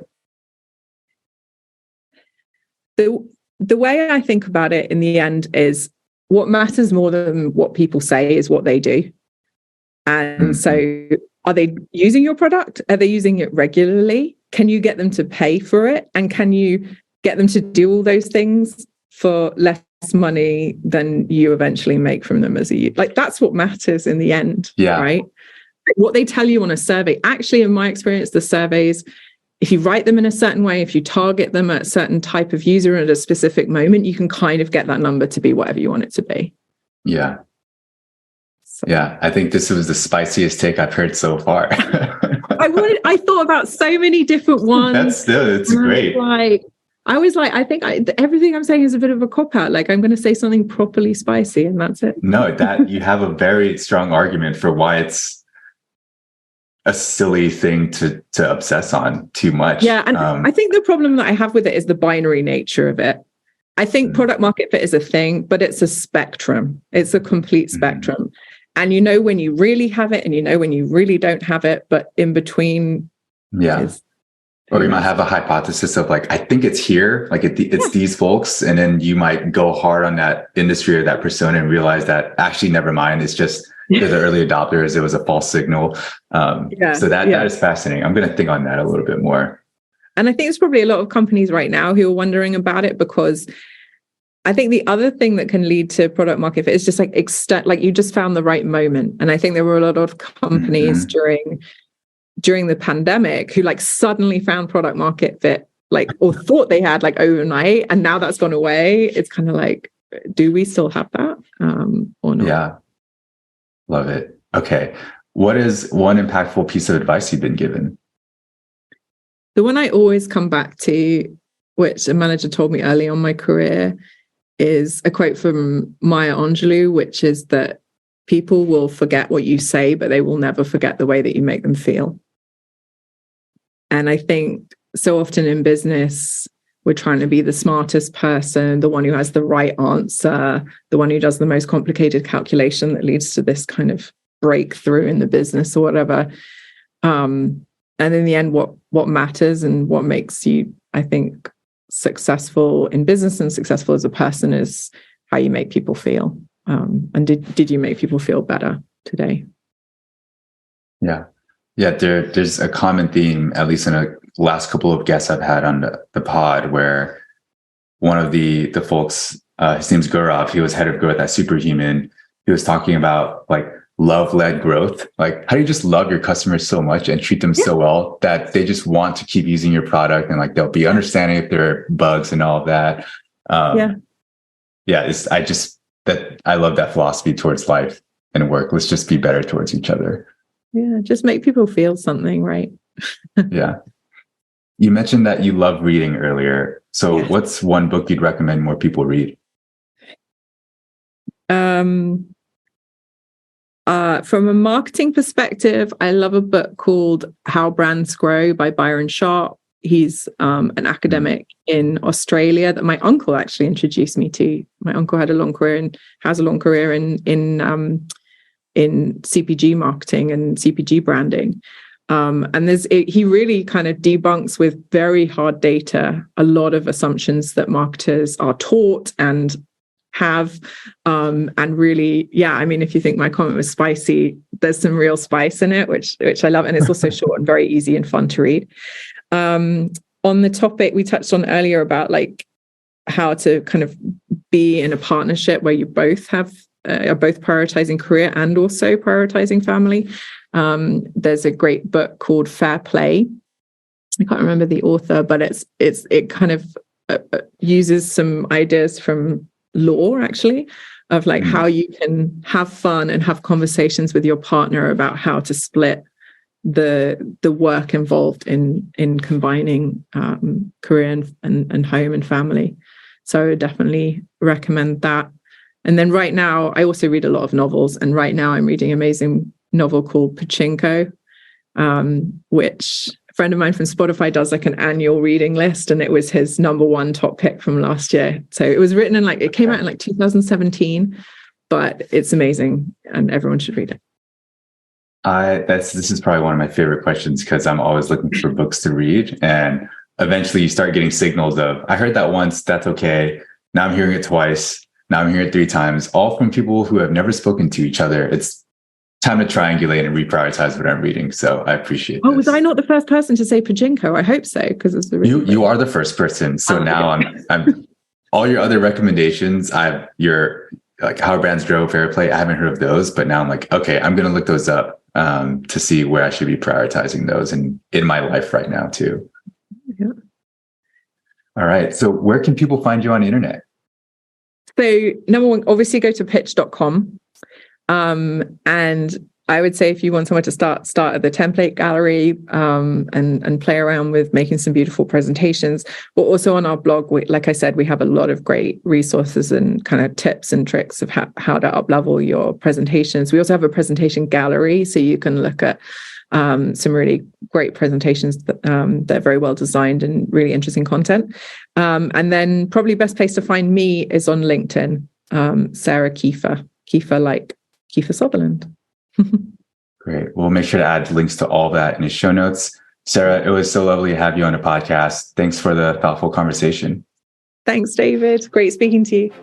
The way I think about it in the end is what matters more than what people say is what they do. And so are they using your product? Are they using it regularly? Can you get them to pay for it? And can you get them to do all those things for less money than you eventually make from them like that's what matters in the end, right? What they tell you on a survey, actually, in my experience, the surveys, if you write them in a certain way, if you target them at a certain type of user at a specific moment, you can kind of get that number to be whatever you want it to be. Yeah. I think this was the spiciest take I've heard so far. I thought about so many different ones. It's great. I was like, I think everything I'm saying is a bit of a cop-out. Like, I'm going to say something properly spicy and that's it. No, that you have a very strong argument for why it's a silly thing to obsess on too much. Yeah. And I think the problem that I have with it is the binary nature of it. I think product market fit is a thing, but it's a spectrum. It's a complete spectrum. And you know when you really have it and you know when you really don't have it, but in between is, or you might have a hypothesis of like, I think it's here, like it's these folks, and then you might go hard on that industry or that persona and realize that actually, never mind, it's just they're the early adopters, it was a false signal. So that is fascinating. I'm going to think on that a little bit more. And I think there's probably a lot of companies right now who are wondering about it, because I think the other thing that can lead to product market fit is just like like you just found the right moment. And I think there were a lot of companies during the pandemic who like suddenly found product market fit, like, or thought they had like overnight, and now that's gone away. It's kind of like, do we still have that or not? Yeah. Love it. Okay. What is one impactful piece of advice you've been given? The one I always come back to, which a manager told me early on in my career, is a quote from Maya Angelou, which is that people will forget what you say, but they will never forget the way that you make them feel. And I think so often in business, we're trying to be the smartest person, the one who has the right answer, the one who does the most complicated calculation that leads to this kind of breakthrough in the business or whatever. And in the end, what matters and what makes you, I think, successful in business and successful as a person is how you make people feel. And did you make people feel better today? Yeah. There's a common theme, at least in the last couple of guests I've had on the pod, where one of the folks, his name's Gaurav, he was head of growth at Superhuman. He was talking about like love-led growth. Like, how do you just love your customers so much and treat them so well that they just want to keep using your product, and like they'll be understanding if there are bugs and all of that. I love that philosophy towards life and work. Let's just be better towards each other. Yeah, just make people feel something, right? Yeah. You mentioned that you love reading earlier. So what's one book you'd recommend more people read? From a marketing perspective, I love a book called How Brands Grow by Byron Sharp. He's an academic in Australia that my uncle actually introduced me to. My uncle had a long career and has a long career in CPG marketing and CPG branding. And he really kind of debunks with very hard data a lot of assumptions that marketers are taught and have. And really, I mean, if you think my comment was spicy, there's some real spice in it, which I love. And it's also short and very easy and fun to read. On the topic we touched on earlier about like how to kind of be in a partnership where you both are both prioritizing career and also prioritizing family. There's a great book called Fair Play. I can't remember the author, but it kind of uses some ideas from law, actually, of like how you can have fun and have conversations with your partner about how to split the work involved in combining career and home and family. So I would definitely recommend that. And then right now, I also read a lot of novels. And right now I'm reading an amazing novel called Pachinko, which a friend of mine from Spotify does like an annual reading list. And it was his number one top pick from last year. So it was written it came out in like 2017, but it's amazing and everyone should read it. This is probably one of my favorite questions, because I'm always looking for books to read. And eventually you start getting signals of, I heard that once, that's okay. Now I'm hearing it twice. Now I'm hearing it 3 times, all from people who have never spoken to each other. It's time to triangulate and reprioritize what I'm reading. So I appreciate this. Was I not the first person to say Pachinko? I hope so, because it's the you are the first person. So now I'm all your other recommendations. Your like How Brands Grow, Fair Play. I haven't heard of those, but now I'm like, okay, I'm going to look those up to see where I should be prioritizing those in my life right now too. Yeah. All right. So where can people find you on the internet? So number one, obviously go to pitch.com. And I would say if you want somewhere to start at the template gallery and play around with making some beautiful presentations. But also on our blog, like I said, we have a lot of great resources and kind of tips and tricks of how to up-level your presentations. We also have a presentation gallery, so you can look at some really great presentations that they're very well designed and really interesting content. And then probably best place to find me is on LinkedIn, Sarah Kiefer like Kiefer Sutherland. Great. We'll make sure to add links to all that in the show notes. Sarah, it was so lovely to have you on the podcast. Thanks for the thoughtful conversation. Thanks, David. Great speaking to you.